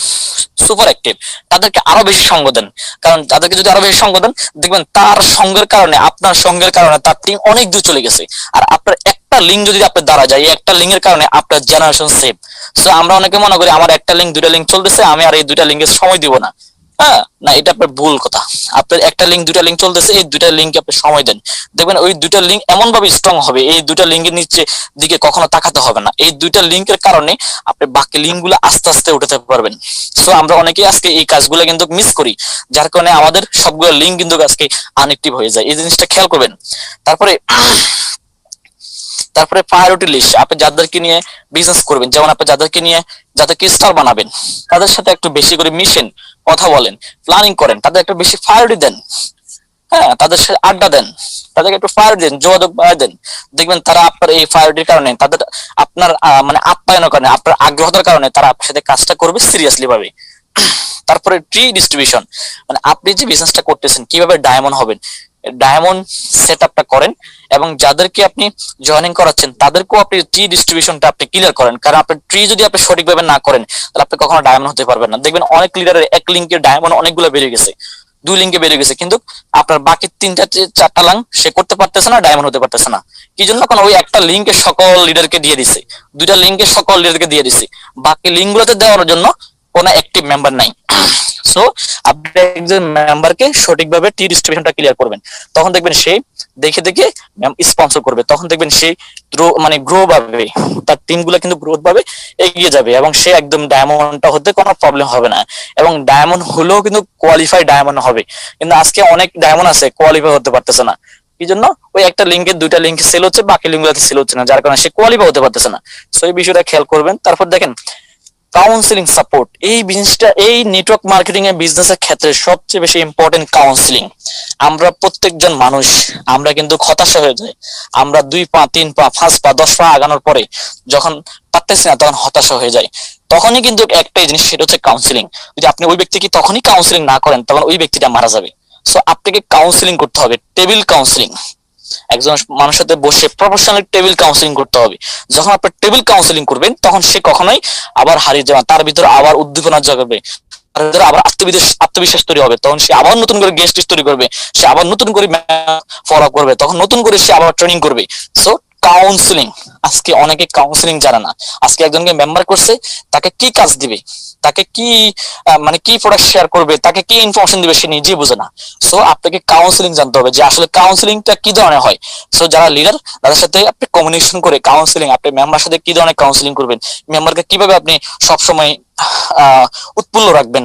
সুপার অ্যাক্টিভ তাদেরকে আরো বেশি সঙ্গ দেন। কারণ তাদেরকে যদি আরো বেশি সঙ্গ দেন, দেখবেন তার সঙ্গের কারণে, আপনার সঙ্গের কারণে তার টিম অনেক দূর চলে গেছে। আর আপনার একটা লিঙ্ক যদি আপনার দ্বারা যায়, এই একটা লিঙ্কের কারণে আপনার জেনারেশন সেভ। সো আমরা অনেকে মনে করি আমার একটা লিঙ্ক, দুইটা লিঙ্ক চলতেছে, আমি আর এই দুইটা লিঙ্কের সময় দিব না। হ্যাঁ, না, এটা আপনার ভুল কথা। আপনার একটা লিঙ্ক, দুইটা লিঙ্ক চলতেছে, এই দুইটা লিঙ্কে আপনি সময় দেন। দেখবেন ওই দুইটা লিঙ্ক এমন ভাবে স্ট্রং হবে, এই দুইটা লিঙ্কের নিচে দিকে কখনো তাকাতে হবে না। এই দুইটা লিঙ্কের কারণে আপনি বাকি লিঙ্ক গুলো আস্তে আস্তে উঠাতে পারবেন। সো আমরা অনেকেই আজকে এই কাজগুলো কিন্তু মিস করি, যার কারণে আমাদের সবগুলো লিঙ্ক কিন্তু আজকে আনএক্টিভ হয়ে যায়। এই জিনিসটা খেয়াল করবেন। তারপরে তারপরে প্রায়োরিটি লিস্ট, আপনি যাদেরকে নিয়ে বিজনেস করবেন, যেমন আপনি যাদেরকে নিয়ে, যাদেরকে স্টার বানাবেন, তাদের সাথে একটু বেশি করে মিশেন, কথা বলেন, প্ল্যানিং করেন, তাদের একটু বেশি প্রায়োরিটি দেন। হ্যাঁ, তাদের সাথে আড্ডা দেন, তাদেরকে একটু প্রায়োরিটি দেন, যোগাযোগ বাড়ায় দেন। দেখবেন তারা আপনার এই প্রায়োরিটির কারণে, তাদের আপনার মানে আপ্যায়নের কারণে, আপনার আগ্রহতার কারণে তারা আপনার সাথে কাজটা করবে সিরিয়াসলি ভাবে। তারপরে ট্রি ডিস্ট্রিবিউশন, মানে আপনি যে বিজনেসটা করতেছেন কিভাবে ডায়মন্ড হবেন, ডায়মন্ড সেট আপটা করেন। এবং যাদেরকে আপনি জয়েনিং করাচ্ছেন তাদেরকেও আপনি ট্রি ডিস্ট্রিবিউশনটা আপনি ক্লিয়ার করেন। কারণ আপনার ট্রি যদি আপনি সঠিকভাবে না করেন, তাহলে আপনি কখনো ডায়মন্ড হতে পারবেন না। দেখবেন অনেক লিডারের এক লিঙ্কের ডায়মন্ড অনেকগুলো বেড়ে গেছে, দুই লিঙ্কে বেড়ে গেছে, কিন্তু আপনার বাকি তিনটা চারটা লাং সে করতে পারতেছে না, ডায়মন্ড হতে পারতেছে না। কি জন্য? কারণ ওই একটা লিঙ্কে সকল লিডারকে দিয়ে দিছে, দুইটা লিঙ্কে সকল লিডারকে দিয়ে দিছে, বাকি লিঙ্ক গুলোতে দেওয়ার জন্য কোনো অ্যাক্টিভ মেম্বার নাই। সো আপনি একজন মেম্বারকে সঠিকভাবে টি ডিস্ট্রিবিউশনটা ক্লিয়ার করবেন, তখন দেখবেন সে দেখে দেখে স্পন্সর করবে, তখন দেখবেন সে মানে গ্রো পাবে, তার টিম গুলো কিন্তু গ্রোথ পাবে, এগিয়ে যাবে, এবং সে একদম ডায়মন্ডটা হতে কোনো প্রবলেম হবে না। এবং ডায়মন্ড হলেও কিন্তু কোয়ালিফাই ডায়মন্ড হবে। কিন্তু আজকে অনেক ডায়মন্ড আছে কোয়ালিফাই হতে পারতেছে না। কি জন্য? ওই একটা লিঙ্কের দুইটা লিঙ্ক সেল হচ্ছে, বাকি লিঙ্ক গুলোতে সেল হচ্ছে না, যার কারণে সে কোয়ালিফাই হতে পারতেছে না। সো এই বিষয়টা খেয়াল করবেন। তারপর দেখেন কাউন্সিলিং সাপোর্ট, এই জিনিসটা এই নেটওয়ার্ক মার্কেটিং এর বিজনেসের ক্ষেত্রে সবচেয়ে বেশি ইম্পর্টেন্ট কাউন্সিলিং। আমরা প্রত্যেকজন মানুষ, আমরা কিন্তু হতাশা হয়ে যাই। আমরা 2 পা 3 পা 5 পা 10 পা আগানোর পরে যখন পারতেছি না, তখন হতাশা হয়ে যায়। তখনই কিন্তু একটাই জিনিস, সেটা হচ্ছে কাউন্সিলিং। যদি আপনি ওই ব্যক্তিকে তখনই কাউন্সিলিং না করেন, তখন ওই ব্যক্তিটা মারা যাবে। সো আপনাকে কাউন্সিলিং করতে হবে, টেবিল কাউন্সিলিং। একজন মানুষের সাথে বসে প্রফেশনাল টেবিল কাউন্সিলিং করতে হবে। যখন আপনি টেবিল কাউন্সিলিং করবেন, তখন সে কখনোই আবার হারিয়ে যাবে, তার ভিতরে আবার উদ্দীপনা জাগাবে, তার ভিতরে আবার আত্মবিশ্বাস তৈরি হবে। তখন সে আবার নতুন করে গেস্ট তৈরি করবে, সে আবার নতুন করে ফলো করবে, তখন নতুন করে সে আবার ট্রেনিং করবে। সো কাউন্সিলিং, আজকে অনেকে কাউন্সিলিং জানে না। আজকে একজনকে মেম্বার করছে, তাকে কি কাজ দিবে, তাকে কি মানে কি প্রোডাক্ট শেয়ার করবে, তাকে কি ইনফরমেশন দিবে, সে নিজেই বোঝে না। সো আপনাকে কাউন্সিলিং জানতে হবে যে আসলে কাউন্সিলিংটা কি ধরনের হয়। সো যারা লিডার, তাদের সাথে আপনি কমিউনিকেশন করে কাউন্সিলিং, আপনি মেম্বার সাথে কি ধরনের কাউন্সিলিং করবেন, মেম্বারকে কিভাবে আপনি সবসময় উৎফুল্ল রাখবেন,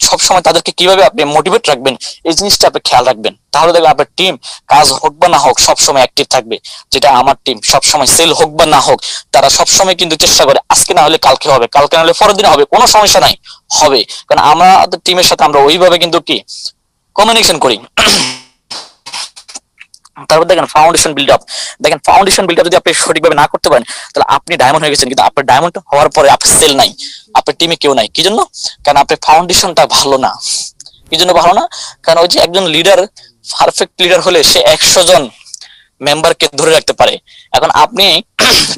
সবসময় তাদেরকে কিভাবে আপনি মোটিভেট রাখবেন, এই জিনিসটা আপনি খেয়াল রাখবেন। তাহলে দেখবেন আপনার টিম কাজ হোক বা না হোক সবসময় অ্যাক্টিভ থাকবে। যেটা আমার টিম, সবসময় সেল হোক বা না হোক, তারা সবসময় কিন্তু চেষ্টা করে আজকে না হলে কালকে হবে, কালকে না হলে পরের দিন হবে, কোনো সমস্যা নাই, হবে। কারণ আমাদের টিমের সাথে আমরা ওইভাবে কিন্তু কি কমিউনিকেশন করি। তারপর দেখেন ফাউন্ডেশন বিল্ড আপ। দেখেন ফাউন্ডেশন বিল্ড আপ যদি আপনি সঠিকভাবে না করতে পারেন, তাহলে আপনি ডায়মন্ড হয়ে গেছেন, কিন্তু আপনার ডায়মন্ড হওয়ার পরে আপনার সেল নাই, আপনার টিমে কেউ নাই। কি জন্য? কারণ আপনার ফাউন্ডেশনটা ভালো না। কি জন্য ভালো না? কারণ ওই যে একজন লিডার, পারফেক্ট লিডার হলে সে 100 জন মেম্বারকে ধরে রাখতে পারে। এখন আপনি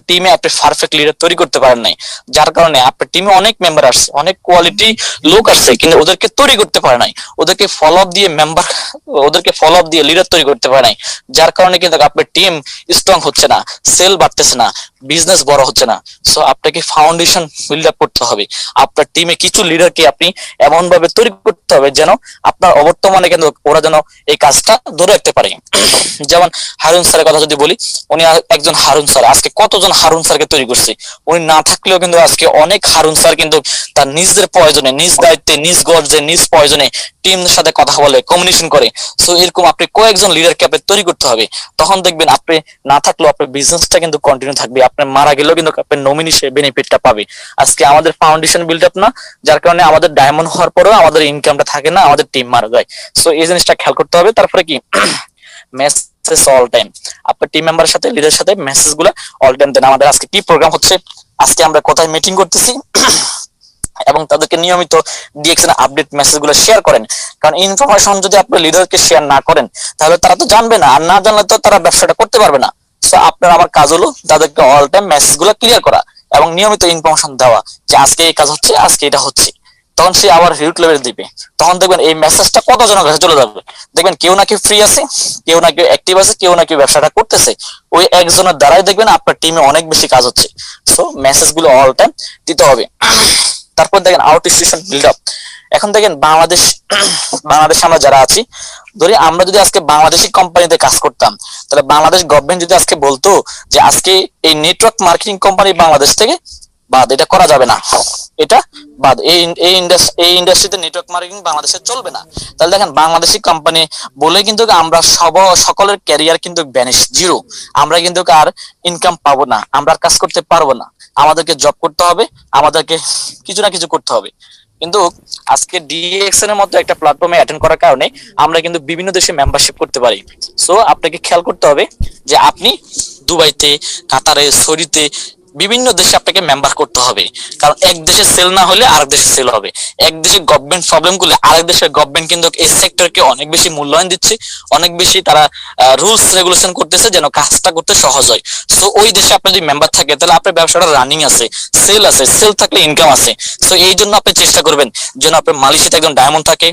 টিমে আপনি পারফেক্ট লিডার তৈরি করতে পারেন নাই, যার কারণে আপনার টিমে অনেক মেম্বার আসছে, অনেক কোয়ালিটি লোক আসছে, কিন্তু ওদেরকে তৈরি করতে পারে নাই, ওদেরকে ফলো আপ দিয়ে লিডার তৈরি করতে পারে নাই, যার কারণে কিন্তু আপনার টিম স্ট্রং হচ্ছে না, সেল বাড়তেছে না, বিজনেস বড় হচ্ছে না। সো আপনাকে ফাউন্ডেশন বিল্ড আপ করতে হবে। আপনার টিমে কিছু লিডারকে আপনি এমন ভাবে তৈরি করতে হবে যেন আপনার অবর্তমানে কিন্তু ওরা যেন এই কাজটা ধরে রাখতে পারে। যেমন হারুন স্যারের কথা যদি বলি, উনি একজন হারুন স্যার, আজকে কতজন হারুন স্যারকে তৈরি করছে। উনি না থাকলেও কিন্তু আজকে অনেক হারুন স্যার কিন্তু তার নিজের প্রয়োজনে, নিজ দায়িত্বে, নিজ গর্জে, নিজ প্রয়োজনে টিমের সাথে কথা বলে, কমিউনিকেশন করে। সো এরকম আপনি কয়েকজন লিডারকে আপনি তৈরি করতে হবে। তখন দেখবেন আপনি না থাকলেও আপনার বিজনেসটা কিন্তু কন্টিনিউ থাকবে, আপনি মারা গেলেও কিন্তু আপনার নমিনি সে বেনিফিটটা পাবে। আজকে আমাদের ফাউন্ডেশন বিল্ড আপ না, যার কারণে আমাদের ডায়মন্ড হওয়ার পরেও আমাদের ইনকামটা থাকে না, আমাদের টিম মারা যায়। সো এই জিনিসটা খেয়াল করতে হবে। তারপরে কি মেসেজ অল টাইম, আপনার টিম মেম্বারের সাথে, লিডারের সাথে মেসেজ গুলা অল টাইম দেন। আমাদের আজকে কি প্রোগ্রাম হচ্ছে, আজকে আমরা কোথায় মিটিং করতেছি, এবং তাদেরকে নিয়মিত ডিএক্সএন আপডেট মেসেজ গুলো শেয়ার করেন। কারণ ইনফরমেশন যদি আপনি লিডারকে শেয়ার না করেন, তাহলে তারা তো জানবে না, আর না জানলে তো তারা ব্যবসাটা করতে পারবে না। সো আপনার আমার কাজ হলো তাদেরকে অল টাইম মেসেজ গুলো ক্লিয়ার করা এবং নিয়মিত ইনফরমেশন দেওয়া যে আজকে এই কাজ হচ্ছে, আজকে এটা হচ্ছে। তখন সে আবার রিউট লেভেল দিবে, তখন দেখবেন এই মেসেজটা কতজনের কাছে চলে যাবে। দেখবেন কেউ না কেউ ফ্রি আছে, কেউ না কেউ অ্যাক্টিভ আছে, কেউ না কেউ ব্যবসাটা করতেছে। ওই একজনের দ্বারাই দেখবেন আপনার টিমে অনেক বেশি কাজ হচ্ছে। সো মেসেজ গুলো অল টাইম দিতে হবে। তারপর দেখেন আউট স্টেশন বিল্ড আপ। এখন দেখেন বাংলাদেশে আমরা যারা আছি, ধরি আমরা যদি আজকে বাংলাদেশি কোম্পানিতে কাজ করতাম, তাহলে বাংলাদেশ গভর্নমেন্ট যদি আজকে বলতো যে আজকে এই নেটওয়ার্ক মার্কেটিং কোম্পানি বাংলাদেশ থেকে বাদ, এটা করা যাবে না, এটা বাদ, এই ইন্ডাস্ট্রিতে নেটওয়ার্ক মার্কেটিং বাংলাদেশে চলবে না, তাহলে দেখেন বাংলাদেশি কোম্পানি বলে কিন্তু আমরা সকলের ক্যারিয়ার কিন্তু ভ্যানিশ, জিরো। আমরা কিন্তু আর ইনকাম পাবো না, আমরা আর কাজ করতে পারবো না, আমাদেরকে জব করতে হবে, আমাদেরকে কিছু না কিছু করতে হবে। কিন্তু আজকে ডিএক্সএন এর মতো একটা প্ল্যাটফর্মে অ্যাটেন্ড করার কারণে আমরা কিন্তু বিভিন্ন দেশে মেম্বারশিপ করতে পারি। সো আপনাকে খেয়াল করতে হবে যে আপনি দুবাইতে, কাতারে, সৌদিতে, বিভিন্ন দেশে আপনাকে মেম্বার করতে হবে। কারণ এক দেশে সেল না হলে আরেক দেশে সেল হবে। এক দেশে গভর্নমেন্ট প্রবলেম করলে আরেক দেশের গভর্নমেন্ট কিন্তু এই সেক্টরকে অনেক বেশি মূল্যায়ন দিচ্ছে, অনেক বেশি তারা রুলস রেগুলেশন করতেছে যেন কাজটা করতে সহজ হয়। সো ওই দেশে আপনার যদি মেম্বার থাকে, তাহলে আপনার ব্যবসাটা রানিং আছে, সেল আছে, সেল থাকলে ইনকাম আছে। সো এই জন্য আপনি চেষ্টা করবেন যেন আপনার মালয়েশিয়াতে একজন ডায়মন্ড থাকে,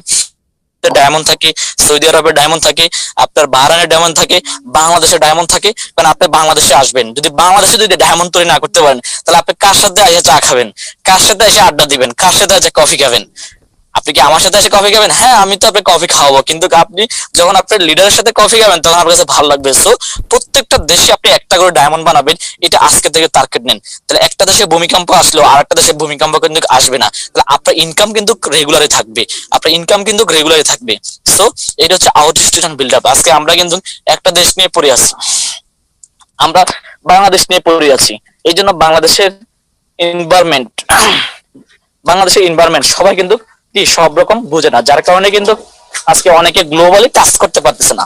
ডায়মন্ড থাকে, সৌদি আরবের ডায়মন্ড থাকে, আপনার বাহরাইনের ডায়মন্ড থাকে, বাংলাদেশের ডায়মন্ড থাকে। কারণ আপনি বাংলাদেশে আসবেন, যদি বাংলাদেশে যদি ডায়মন্ড তৈরি না করতে পারেন, তাহলে আপনি কার সাথে এসে চা খাবেন, কার সাথে এসে আড্ডা দিবেন, কার সাথে এসে কফি খাবেন? আপনি কি আমার সাথে এসে কফি খাবেন? হ্যাঁ, আমি তো আপনাকে কফি খাওয়াবো, কিন্তু আপনি যখন আপনার লিডারের সাথে কফি খাবেন তখন আপনার কাছে ভালো লাগবে। সো প্রত্যেকটা দেশে আপনি একটা করে ডায়মন্ড বানাবেন, এটা আজকে থেকে টার্গেট নেন। তাহলে একটা দেশে ভূমিকম্প আসলো, আর একটা দেশে ভূমিকম্প কিন্তু আসবে না, তাহলে আপনার ইনকাম কিন্তু রেগুলারই থাকবে, আপনার ইনকাম কিন্তু রেগুলারই থাকবে। সো এটা হচ্ছে আউট স্টেশন বিল্ড আপ। আজকে আমরা কিন্তু একটা দেশ নিয়ে পড়ে আছি, আমরা বাংলাদেশ নিয়ে পড়ে আছি। এই জন্য এনভায়রনমেন্ট বাংলাদেশের এনভায়রনমেন্ট সবাই কিন্তু কি সব রকম বোঝে না, যার কারণে কিন্তু আজকে অনেকে গ্লোবালি কাজ করতে পারতেছে না।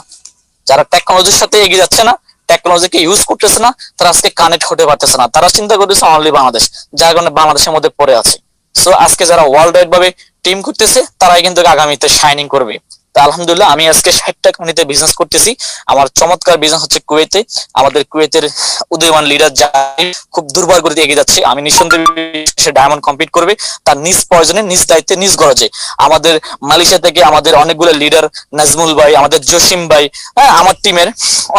যারা টেকনোলজির সাথে এগিয়ে যাচ্ছে না, টেকনোলজিকে ইউজ করতেছে না, তারা আজকে কানেক্ট হতে পারতেছে না, তারা চিন্তা করতেছে অনলি বাংলাদেশ, যার কারণে বাংলাদেশের মধ্যে পড়ে আছে। সো আজকে যারা ওয়ার্ল্ড ওয়াইড ভাবে টিম করতেছে, তারাই কিন্তু আগামীতে শাইনিং করবে। তো আলহামদুলিল্লাহ, আমি আজকে 60টা কোম্পানিতে বিজনেস করতেছি। আমার চমৎকার বিজনেস হচ্ছে কুয়েতে। আমাদের কুয়েতের উদীয়মান লিডার যাই খুব দুর্বার করে এগিয়ে যাচ্ছে, আমি নিঃসন্দেহে ডায়মন্ড কমপ্লিট করবে তার নিজ প্রয়োজনে, নিজ দায়িত্বে, নিজ গরজে। আমাদের মালয়েশিয়া থেকে আমাদের অনেকগুলো লিডার, নাজমুল ভাই, আমাদের জসিম ভাই, হ্যাঁ আমার টিমের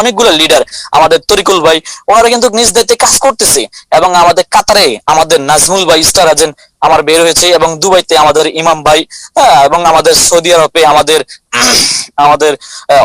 অনেকগুলো লিডার, আমাদের তরিকুল ভাই, ওনারা কিন্তু নিজ দায়িত্বে কাজ করতেছে। এবং আমাদের কাতারে আমাদের নাজমুল ভাই স্টার এজেন্ট আমার বের হয়েছে, এবং দুবাইতে আমাদের ইমাম ভাই, এবং আমাদের সৌদি আরবে আমাদের আমাদের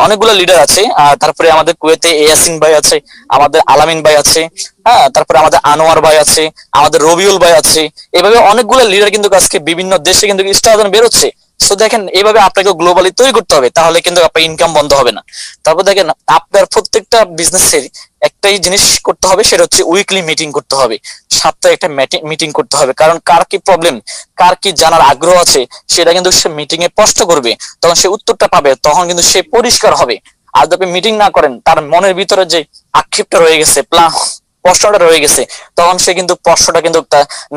অনেকগুলো লিডার আছে। তারপরে আমাদের কুয়েতে ইয়াসিন ভাই আছে, আমাদের আলামিন ভাই আছে, হ্যাঁ তারপরে আমাদের আনোয়ার ভাই আছে, আমাদের রবিউল ভাই আছে। এভাবে অনেকগুলো লিডার কিন্তু আজকে বিভিন্ন দেশে কিন্তু স্টার বেরোচ্ছে। সো দেখেন, এইভাবে আপনাকে গ্লোবালি তৈরি করতে হবে, তাহলে কিন্তু আপনার ইনকাম বন্ধ হবে না। তারপর দেখেন, আপনার প্রত্যেকটা বিজনেসের একটাই জিনিস করতে হবে, সেটা হচ্ছে উইকলি মিটিং করতে হবে, সপ্তাহে একটা মিটিং করতে হবে। কারণ কার কি প্রবলেম, কার কি জানার আগ্রহ আছে, সেটা কিন্তু সে মিটিং এ স্পষ্ট করবে, তখন সে উত্তরটা পাবে, তখন কিন্তু সে পরিষ্কার হবে। আর যদি মিটিং না করেন, তার মনের ভিতরে যে আক্ষেপটা রয়ে গেছে, প্রশ্নটা রয়ে গেছে, তখন সে কিন্তু প্রশ্নটা কিন্তু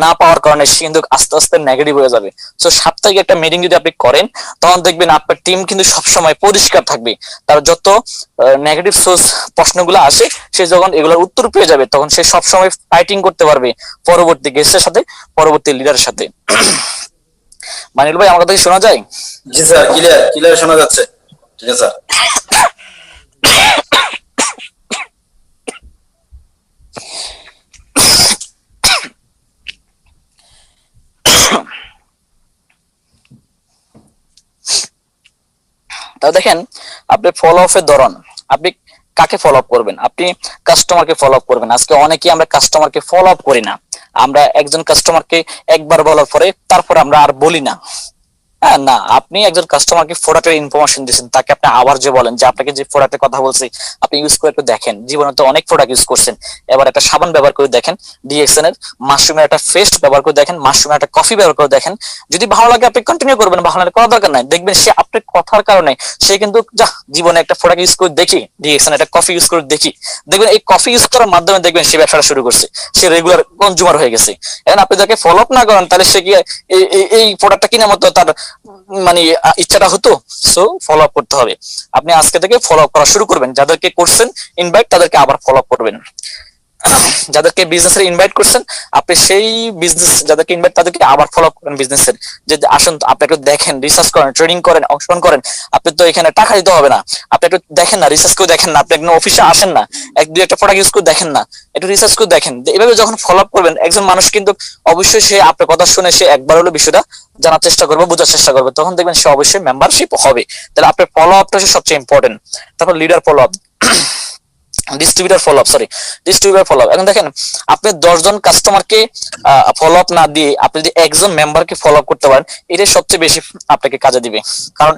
না পাওয়ার কারণে সে কিন্তু আস্তে আস্তে নেগেটিভ হয়ে যাবে। তো সাপ্তাহিক একটা মিটিং যদি আপনি করেন, তখন দেখবেন আপনার টিম কিন্তু সবসময় পরিষ্কার থাকবে। তার যত নেগেটিভ সোর্স প্রশ্নগুলো আসে, সে যখন এগুলোর উত্তর পেয়ে যাবে, তখন সে সবসময় ফাইটিং করতে পারবে পরবর্তী গেস্টের সাথে, পরবর্তী লিডারের সাথে। মানিল ভাই, আমার কথা কি শোনা যায়?
জি স্যার, ক্লিয়ার ক্লিয়ার শোনা যাচ্ছে। ঠিক আছে স্যার।
তাহলে দেখেন, আপনি ফলো আপের ধরন, আপনি কাকে ফলো আপ করবেন? আপনি কাস্টমারকে ফলো আপ করবেন। আজকে অনেকেই আমরা কাস্টমারকে ফলো আপ করি না। আমরা একজন কাস্টমারকে একবার বলার পরে তারপর আমরা আর বলি না। হ্যাঁ, না, আপনি একজন কাস্টমারকে প্রোডাক্টের ইনফরমেশন দিচ্ছেন, তাকে আপনি আবার যে বলেন যে আপনাকে যে প্রোডাক্টের কথা বলছি আপনি ইউজ করে একটু দেখেন। জীবনে তো অনেক প্রোডাক্ট ইউজ করছেন, এবার একটা সাবান ব্যবহার করে দেখেন ডিএক্সএন এর, মাশরুমের একটা পেস্ট ব্যবহার করে দেখেন, মাশরুমের একটা কফি ব্যবহার করে দেখেন। যদি ভালো লাগে আপনি কন্টিনিউ করবেন, ভালো লাগে করার দরকার নাই। দেখবেন সে আপনার কথার কারণে সে কিন্তু যা জীবনে একটা প্রোডাক্ট ইউজ করে দেখি, ডিএক্সএন একটা কফি ইউজ করে দেখি, দেখবেন এই কফি ইউজ করার মাধ্যমে দেখবেন সে ব্যবসাটা শুরু করছে, সে রেগুলার কনজিউমার হয়ে গেছে। এখন আপনি তাকে ফলো আপ না করেন, তাহলে সে কি এই প্রোডাক্টটা কেনার মতো তার মানে ইচ্ছাটা হতো? সো ফলো আপ করতে হবে। আপনি আজকে থেকে ফলো আপ করা শুরু করবেন। যাদেরকে করছেন ইনভাইট, তাদেরকে আবার ফলো আপ করবেন। যাদেরকে বিজনেসের ইনভাইট করছেন, আপনি সেই বিজনেস যাদেরকে ইনভাইট তাদেরকে আবার ফলো আপ করেন বিজনেসের, যে আসুন আপনি একটু দেখেন, রিসার্চ করেন, ট্রেনিং করেন, অংশগ্রহণ করেন। আপনি তো এখানে টাকা দিতে হবে না, আপনি একটু দেখেন না, রিসার্চ করে দেখেন না। আপনি একদম অফিসে আসেন না, এক দুই একটা প্রোডাক্ট ইউজ করে দেখেন না, একটু রিসার্চ করে দেখেন। এভাবে যখন ফলো আপ করবেন, একজন মানুষ কিন্তু অবশ্যই সে আপনার কথা শুনে সে একবার হলো বিষয়টা জানার চেষ্টা করবে, বোঝার চেষ্টা করবে, তখন দেখবেন সে অবশ্যই মেম্বারশিপ হবে। তাহলে আপনার ফলো আপটা হচ্ছে সবচেয়ে ইম্পর্টেন্ট। তারপর leader follow up, distributor follow up, sorry, distributor follow up. এখন দেখেন, আপনি 10 জন কাস্টমারকে ফলো আপ না দিয়ে আপনি যদি একজন মেম্বারকে ফলো আপ করতে পারেন, এটাই সবচেয়ে বেশি আপনাকে কাজে দিবে। কারণ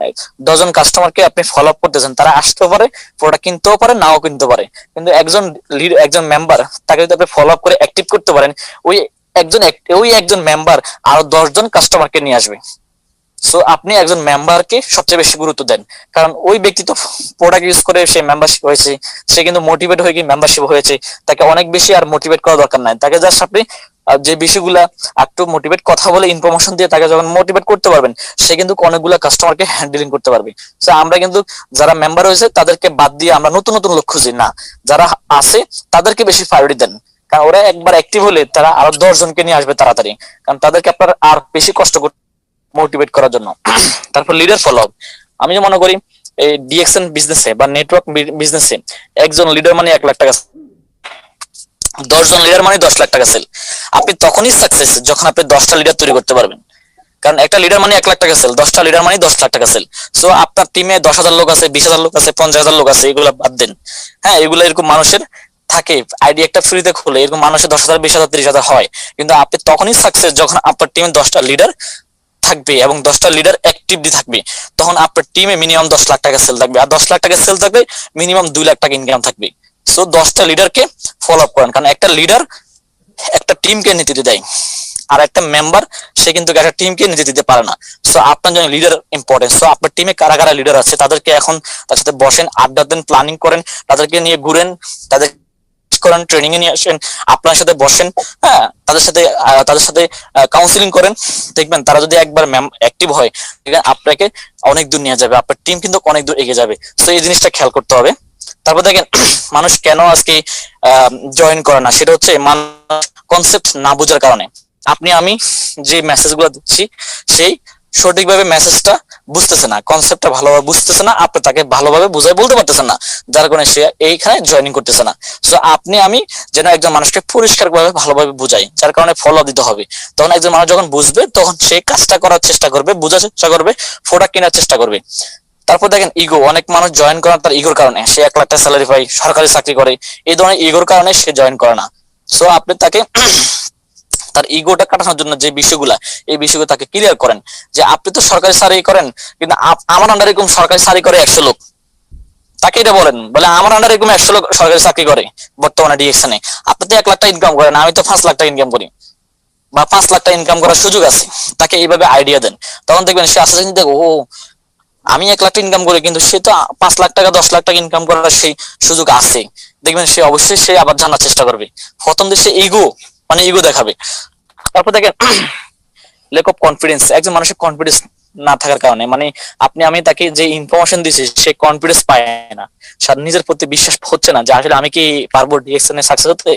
10 জন কাস্টমারকে আপনি ফলো আপ করতেছেন, তারা আসতেও পারে, প্রোডাক্ট কিনতেও পারে, নাও কিনতে পারে। কিন্তু একজন লিড, একজন মেম্বার, তাকে যদি আপনি ফলো আপ করে অ্যাক্টিভ করতে পারেন, ওই একজন মেম্বার আরো 10 জন কাস্টমারকে নিয়ে আসবে। সো আপনি একজন মেম্বারকে সবচেয়ে বেশি গুরুত্ব দেন, কারণ ওই ব্যক্তি তো প্রোডাক্ট ইউজ করে সে মেম্বারশিপ হয়েছে, সে কিন্তু মোটিভেট হয়ে কি মেম্বারশিপ হয়েছে। তাকে অনেক বেশি আর মোটিভেট করা দরকার নাই। তাকে জাস্ট আপনি যে বিষয়গুলা একটু মোটিভেট কথা বলে ইনফরমেশন দিয়ে তাকে যখন মোটিভেট করতে পারবেন, সে কিন্তু অনেকগুলা কাস্টমারকে হ্যান্ডেলিং করতে পারবে। সো আমরা কিন্তু যারা মেম্বার হয়েছে তাদেরকে বাদ দিয়ে আমরা নতুন নতুন লোক খুঁজি না, যারা আছে তাদেরকে বেশি প্রায়োরিটি দেন। কারণ ওরা একবার অ্যাক্টিভ হলে তারা আরো 10 জনকে নিয়ে আসবে তাড়াতাড়ি, কারণ তাদেরকে আপনার আর বেশি কষ্ট করতে মোটিভেট করার জন্য। তারপর লিডার ফলো আপ, আমি যে মনে করি এই ডিএক্সএন বিজনেসে বা নেটওয়ার্ক বিজনেসে একজন লিডার মানে 1 লাখ টাকা, 10 জন লিডার মানে 10 লাখ টাকা সেল। আপনি তখনই সাকসেস যখন আপনি 10টা লিডার তৈরি করতে পারবেন। কারণ একটা লিডার মানে 1 লাখ টাকা সেল, 10টা লিডার মানে 10 লাখ টাকা সেল। সো আপনার টিমে 10,000 লোক আছে, 20,000 লোক আছে, 50,000 লোক আছে, এগুলো বাদ দেন। হ্যাঁ, এগুলো এরকম মানুষের থাকে, আইডি একটা ফ্রিতে খুলে এরকম মানুষের 10,000, 20,000, 30,000 হয়। কিন্তু আপনি তখনই সাকসেস যখন আপনার টিমে 10টা লিডার থাকবে এবং 10টা লিডার অ্যাক্টিভলি থাকবে। তখন আপনার টিমে মিনিমাম 10 লাখ টাকা সেল থাকবে, আর 10 লাখ টাকা সেল থাকবে মিনিমাম 2 লাখ টাকা ইনকাম থাকবে। সো 10টা লিডারকে ফলো আপ করেন, কারণ একটা লিডার একটা টিমকে নেতৃত্ব দেয়, আর একটা মেম্বার সে কিন্তু একটা টিমকে নেতৃত্ব দিতে পারে না। সো আপনার জন্য লিডার ইম্পর্টেন্ট। সো আপনার টিমে কারা কারা লিডার আছে তাদেরকে এখন তার সাথে বসেন, আড্ডা দেন, প্ল্যানিং করেন, তাদেরকে নিয়ে ঘুরেন, তাদের করেন, ট্রেনিং এ নিয়ে আসেন, আপনার সাথে বসেন। হ্যাঁ, তাদের সাথে কাউন্সিলিং করেন। দেখবেন তারা যদি একবার অ্যাক্টিভ হয়, আপনাকে অনেক দূর নিয়ে যাবে, আপনার টিম কিন্তু অনেক দূর এগিয়ে যাবে। তো এই জিনিসটা খেয়াল করতে হবে। তারপর দেখেন, মানুষ কেন আজকে জয়েন করে না, সেটা হচ্ছে মানুষ কনসেপ্ট না বোঝার কারণে। আপনি আমি যে মেসেজ গুলো দিচ্ছি সেই সঠিকভাবে মেসেজটা বুঝতেছে না, কনসেপ্টটা ভালোভাবে বুঝতেছে না, আপনি তাকে ভালোভাবে বুঝাই বলতে পারতেছেন না, যার কারণে সে এইখানে জয়েনিং করতেছে না। সো আপনি আমি যেন একজন মানুষকে পরিষ্কারভাবে ভালোভাবে বুঝাই, যার কারণে ফলো দিতে হবে। তখন একজন মানুষ যখন বুঝবে তখন সে কাজটা করার চেষ্টা করবে, বোঝার চেষ্টা করবে, প্রোডাক্ট কেনার চেষ্টা করবে। তারপর দেখেন ইগো, অনেক মানুষ জয়েন করে তার ইগোর কারণে। সে 1 লাখ টাকা স্যালারি পায়, সরকারি চাকরি করে, এই ধরনের ইগোর কারণে সে জয়েন করে না। সো আপনি তাকে তার ইগোটা কাটানোর জন্য যে বিষয়গুলা, এই বিষয়গুলো তাকে ক্লিয়ার করেন যে আপনি তো সরকারি চাকরি করেন, কিন্তু আমার আন্ডারে এরকম সরকারি চাকরি করে 100 লোক, তাকে এটা বলেন, বলে আমার আন্ডারে এরকম 100 লোক সরকারি চাকরি করে বর্তমানে ডিএক্সনে। আপনি তো 1 লাখ টাকা ইনকাম করেন, আমি তো 5 লাখ টাকা ইনকাম করি, বা 5 লাখ টাকা ইনকাম করার সুযোগ আছে। তাকে এইভাবে আইডিয়া দেন, তখন দেখবেন সে আস্তে আস্তে দেখো, ও আমি 1 লাখ টাকা ইনকাম করি, কিন্তু সে তো 5 লাখ টাকা, 10 লাখ টাকা ইনকাম করার সেই সুযোগ আছে। দেখবেন সে অবশ্যই সে আবার জানার চেষ্টা করবে। প্রথম দেশে ইগো মানে ইগো দেখাবে। তারপর দেখেন লেক অফ কনফিডেন্স, একজন মানুষের কনফিডেন্স না থাকার কারণে, মানে আপনি আমি তাকে যে ইনফরমেশন দিছি সে কনফিডেন্স পায় না, নিজের প্রতি বিশ্বাস হচ্ছে না যে আসলে আমি কি পারবো ডিএকশন এ সাকসেস হতে,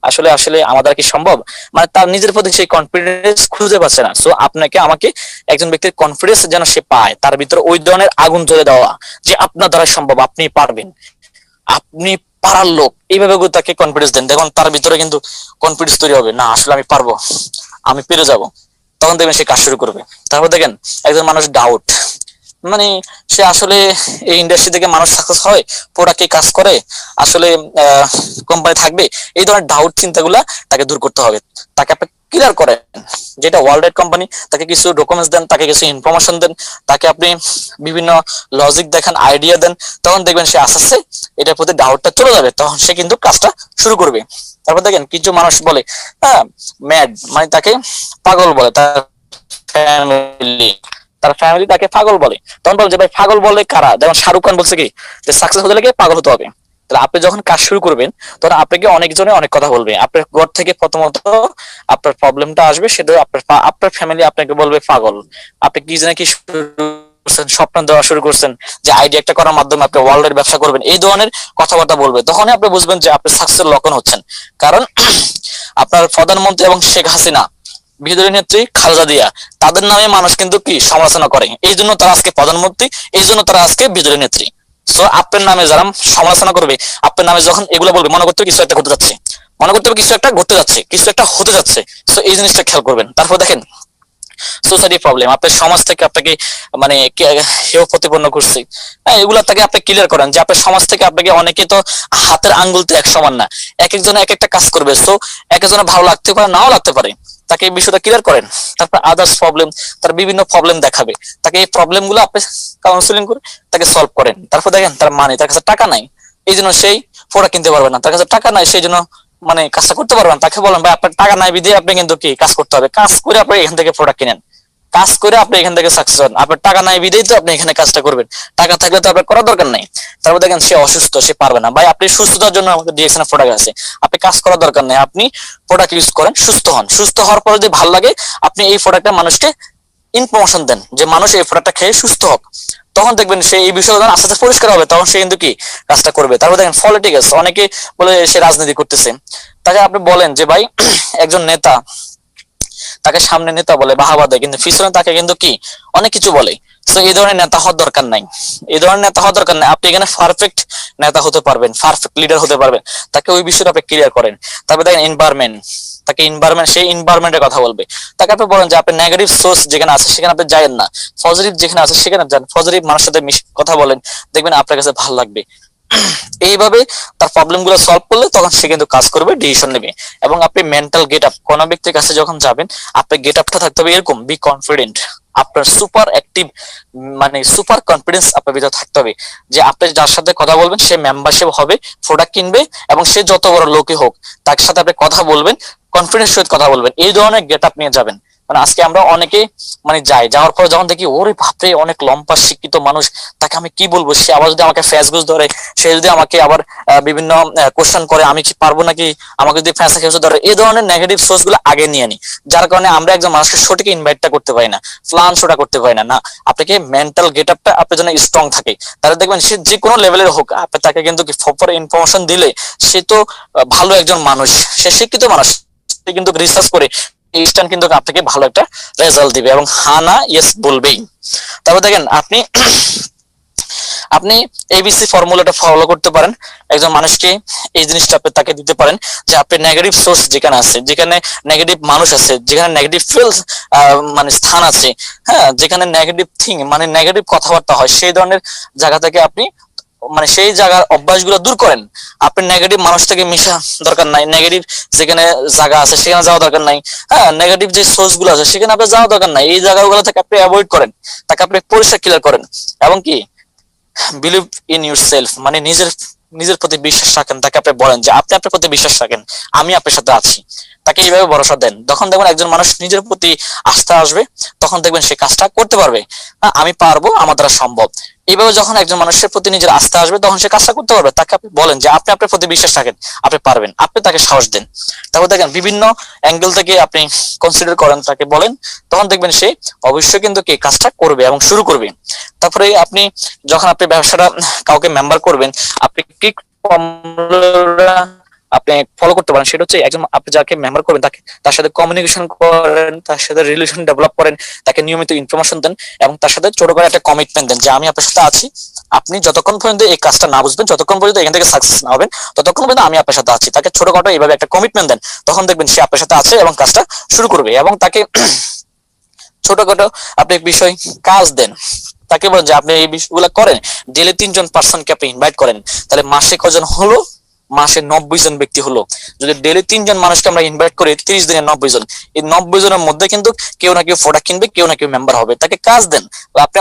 আসলে আসলে আমাদের কি সম্ভব, মানে তার নিজের প্রতি সেই কনফিডেন্স খুঁজে পাচ্ছে না। সো আপনাকে আমাকে একজন ব্যক্তির কনফিডেন্স যেন সে পায়, তার ভিতরে ওই ধরনের আগুন জ্বলে দেওয়া যে আপনার দ্বারা সম্ভব, আপনি পারবেন, আপনি পারার লোক, এইভাবে তাকে কনফিডেন্স দেন, দেখুন তার ভিতরে কিন্তু কনফিডেন্স তৈরি হবে, না আসলে আমি পারবো, আমি পেরে যাব, তখন দেখবেন সে কাজ শুরু করবে। তারপর দেখেন একজন মানুষ ডাউট, মানে সে আসলে এই ইন্ডাস্ট্রি থেকে মানুষ সাকসেস হয়, প্রোডাক্টে কাজ করে, আসলে কোম্পানি থাকবে, এই ধরনের ডাউট চিন্তাগুলা তাকে দূর করতে হবে। তাকে আপনি ক্লিয়ার করেন, যেটা ওয়ার্ল্ড ওয়াইড কোম্পানি, তাকে কিছু ডকুমেন্টস দেন, তাকে কিছু ইনফরমেশন দেন, তাকে আপনি বিভিন্ন লজিক দেখান, আইডিয়া দেন, তখন দেখবেন সে আস্তে আস্তে এটার প্রতি ডাউটটা চলে যাবে, তখন সে কিন্তু কাজটা শুরু করবে। তারপর দেখেন কিছু মানুষ বলে হ্যাঁ ম্যাড, মানে তাকে পাগল বলে, তার ফ্যামিলি তাকে পাগল বলে, তখন বলে যে ভাই পাগল বলে কারা, যেমন শাহরুখ খান বলছে কি যে সাকসেস হতে গেলে পাগল হতে হবে। তাহলে আপনি যখন কাজ শুরু করবেন তখন আপনাকে অনেকজনে অনেক কথা বলবে, আপনার ঘর থেকে প্রথমত আপনার প্রবলেমটা আসবে, সেটা আপনার ফ্যামিলি আপনাকে বলবে পাগল, আপনি কি জানি কি শুরু করছেন, স্বপ্ন দেওয়া শুরু করছেন যে আইডিয়া একটা করার মাধ্যমে আপনি ওয়ার্ল্ডের ব্যবসা করবেন, এই ধরনের কথাবার্তা বলবে, তখনই আপনি বুঝবেন যে আপনি সাকসেসের লক্ষণ হচ্ছেন। কারণ আপনার প্রধানমন্ত্রী এবং শেখ হাসিনা, বিরোধী নেত্রী খালেদা জিয়া, তাদের নামে মানুষ কিন্তু কি সমালোচনা করে, এই জন্য তারা আজকে প্রধানমন্ত্রী, এই জন্য তারা আজকে বিরোধী নেত্রী। সো আপনার নামে যারা সমালোচনা করবে, আপনার নামে যখন এগুলো বলবে, মনে করতে হবে কিছু একটা ঘটতে যাচ্ছে, মনে করতে হবে কিছু একটা ঘটতে যাচ্ছে, কিছু একটা হতে যাচ্ছে। সো এই জিনিসটা খেয়াল করবেন। তারপর দেখেন সোসাইটি প্রবলেম, আপনার সমাজ থেকে আপনাকে মানে হেয় প্রতিপন্ন করছে, হ্যাঁ এগুলা থেকে আপনি ক্লিয়ার করেন যে আপনার সমাজ থেকে আপনাকে, অনেকে তো হাতের আঙ্গুলতে এক সমান না, এক একজনে এক একটা কাজ করবে, সো এক একজনে ভালো লাগতে পারে নাও লাগতে পারে, তাকে এই বিষয়টা ক্লিয়ার করেন। তারপর আদার্স প্রবলেম, তার বিভিন্ন প্রবলেম দেখাবে, তাকে এই প্রবলেম গুলো আপনি কাউন্সিলিং করে তাকে সলভ করেন। তারপর দেখেন তার মানে তার কাছে টাকা নাই, এই জন্য সেই প্রোডাক্ট কিনতে পারবে না, তার কাছে টাকা নাই সেই জন্য মানে কাজটা করতে পারবেন, তাকে বলেন ভাই আপনার টাকা নাই বিধে আপনি কিন্তু কি কাজ করতে হবে, কাজ করে আপনি এখান থেকে প্রোডাক্ট কিনেন, কাজ করে আপনি এখান থেকে সাকসেস হন, আপনার টাকা নাই বিধেই তো আপনি এখানে কাজটা করবেন, টাকা থাকলে তো আপনার করার দরকার নাই। তারপর দেখেন সে অসুস্থ, সে পারবে না, ভাই আপনি সুস্থতার জন্য আমাদের ডিএক্সএন প্রোডাক্ট আছে, আপনি কাজ করার দরকার নেই, আপনি প্রোডাক্ট ইউজ করেন, সুস্থ হন, সুস্থ হওয়ার পরে যদি ভালো লাগে আপনি এই প্রোডাক্টটা মানুষকে ইনফরমেশন দেন যে মানুষ এই প্রোডাক্টটা খেয়ে সুস্থ হোক, তখন দেখবেন সে এই বিষয়টা আস্তে আস্তে পরিষ্কার হবে, তখন সে কিন্তু কি কাজটা করবে। তারপর দেখেন পলিটিক্যালস, অনেকে বলে সে রাজনীতি করতেছে, তাকে আপনি বলেন যে ভাই একজন নেতা, তাকে সামনে নেতা বলে বাহাবা দেয়, কিন্তু পিছনে তাকে কিন্তু কি অনেক কিছু বলে। তো এই ধরনের নেতা হওয়ার দরকার নাই, এই ধরনের নেতা হওয়ার দরকার নাই, আপনি এখানে পারফেক্ট নেতা হতে পারবেন, পারফেক্ট লিডার হতে পারবেন, তাকে ওই বিষয়টা আপনি ক্লিয়ার করেন। তারপরে দেখেন এনভায়রনমেন্ট, তাকে এনভায়রনমেন্ট, সেই এনভায়রনমেন্টের কথা বলবে, তাকে আপনি বলেন যে আপনি নেগেটিভ সোর্স যেখানে আছে সেখানে আপনি যাবেন না, পজিটিভ যেখানে আছে সেখানে যান, পজিটিভ মানুষের সাথে কথা বলেন, দেখবেন আপনার কাছে ভালো লাগবে। এইভাবে তার প্রবলেম গুলো সলভ করলে তখন সে কিন্তু কাজ করবে, ডিসিশন নেবে। এবং আপনি মেন্টাল গেট আপ, কোন ব্যক্তির কাছে যখন যাবেন আপনার গেট আপটা থাকতে হবে এরকম, বি কনফিডেন্ট, আপনার সুপার অ্যাক্টিভ, মানে সুপার কনফিডেন্স আপনার ভিতরে থাকতে হবে, যে আপনি যার সাথে কথা বলবেন সে মেম্বারশিপ হবে, প্রোডাক্ট কিনবে, এবং সে যত বড় লোকই হোক তার সাথে আপনি কথা বলবেন, কনফিডেন্স সহিত কথা বলবেন, এই ধরনের গেট আপ নিয়ে যাবেন। মানে আজকে আমরা অনেকে মানে যাওয়ার পর যখন দেখি ওরে বাপরে অনেক লম্বা শিক্ষিত মানুষ, তাকে আমি কি বলবো, সে আবার যদি আমাকে ফেসবুক ধরে, সে যদি আমাকে আবার বিভিন্ন কোশ্চেন করে আমি কি পারবো নাকি, আমাকে যদি ফ্যান্সা খেয়ে ধরে, এই ধরনের নেগেটিভ সোর্স গুলো আগে নিয়ে নি, যার কারণে আমরা একজন মানুষকে সঠিক ইনভাইটটা করতে পারি না, প্ল্যান শোটা করতে পারি না। না, আপনাকে মেন্টাল গেট আপটা আপনার জন্য স্ট্রং থাকে, তাহলে দেখবেন সে যে কোনো লেভেলের হোক আপনি তাকে কিন্তু কি প্রপার ইনফরমেশন দিলে সে তো ভালো একজন মানুষ, সে শিক্ষিত মানুষ, সে কিন্তু রিসার্চ করে ইনস্ট্যান্ট কিন্তু আপনাকে ভালো একটা রেজাল্ট দিবে, এবং হানা ইয়েস বলবেই। তারপর দেখেন আপনি আপনি এবিসি ফর্মুলাটা ফলো করতে পারেন, একজন মানুষকে এই জিনিসটা আপনি তাকে দিতে পারেন যে আপনি নেগেটিভ সোর্স যেখানে আছে, যেখানে নেগেটিভ মানুষ আছে, যেখানে নেগেটিভ ফিলস মানে স্থান আছে, হ্যাঁ যেখানে নেগেটিভ থিং মানে নেগেটিভ কথাবার্তা হয়, সেই ধরনের জায়গা থেকে আপনি মানে সেই জায়গার অভ্যাসগুলো দূর করেন। আপনি নেগেটিভ মানুষ থেকে মিশা দরকার নাই, নেগেটিভ যেখানে জায়গা আছে সেখানে যাওয়া দরকার নাই, হ্যাঁ নেগেটিভ যে সোর্স গুলো আছে সেখানে আপনি যাওয়া দরকার নাই, এই জায়গাগুলো থেকে আপনি অ্যাভয়েড করেন, তাকে আপনি পরিষ্কার ক্লিয়ার করেন। এবং কি বিলিভ ইন ইউর সেলফ, মানে নিজের নিজের প্রতি বিশ্বাস রাখেন, তাকে আপনি বলেন যে আপনি আপনার প্রতি বিশ্বাস রাখেন, আমি আপনার সাথে আছি, তাকে এইভাবে ভরসা দেন, তখন দেখবেন একজন মানুষ নিজের প্রতি আস্থা আসবে, তখন দেখবেন সে কাজটা করতে পারবে, আমি পারবো, আমার দ্বারা সম্ভব। এইভাবে যখন একজন মানুষের প্রতি নিজের আস্থা আসবে তখন সে কাজটা করতে পারবে। তাকে আপনি বলেন যে আপনি আপনার প্রতি বিশ্বাস রাখেন, আপনি পারবেন, আপনি তাকে সাহস দেন। তারপর দেখেন বিভিন্ন অ্যাঙ্গেল থেকে আপনি কনসিডার করেন, তাকে বলেন, তখন দেখবেন সে অবশ্যই কিন্তু কি কাজটা করবে এবং শুরু করবে। তারপরে আপনি যখন আপনি ব্যবসাটা কাউকে মেম্বার করবেন, আপনি কি ফর্মুলা আপনি ফলো করতে পারেন, সেটা হচ্ছে একজন আপনি যাকে মেম্বার করবেন তাকে তার সাথে কমিউনিকেশন করেন, তার সাথে রিলেশন ডেভেলপ করেন, তাকে নিয়মিত ইনফরমেশন দেন এবং তার সাথে ছোট করে একটা কমিটমেন্ট দেন যে আমি আপনার সাথে আছি। আপনি যতক্ষণ পর্যন্ত এই কাজটা না বুঝবেন, যতক্ষণ পর্যন্ত এখান থেকে সাকসেস না হবেন, ততক্ষণ পর্যন্ত আমি আপনার সাথে আছি। তাকে ছোটখাটো এইভাবে একটা কমিটমেন্ট দেন, তখন দেখবেন সে আপনার সাথে আছে এবং কাজটা শুরু করবে। এবং তাকে ছোটখাটো আপনি বিষয় কাজ দেন, তাকে বলেন যে আপনি এই বিষয়গুলো করেন, ডেলি 3 জন পার্সনকে আপনি ইনভাইট করেন, তাহলে মাসে কজন হলো? মাসে 90 জন ব্যক্তি হলো। যদি ডেলি 3 জন মানুষকে আমরা ইনভাইট করি, 30 দিনে 90 জন, এই 90 জনের মধ্যে কিন্তু কেউ না কেউ প্রোডাক্ট কিনবে, কেউ না কেউ মেম্বার হবে। তাকে কাজ দেন। আপনি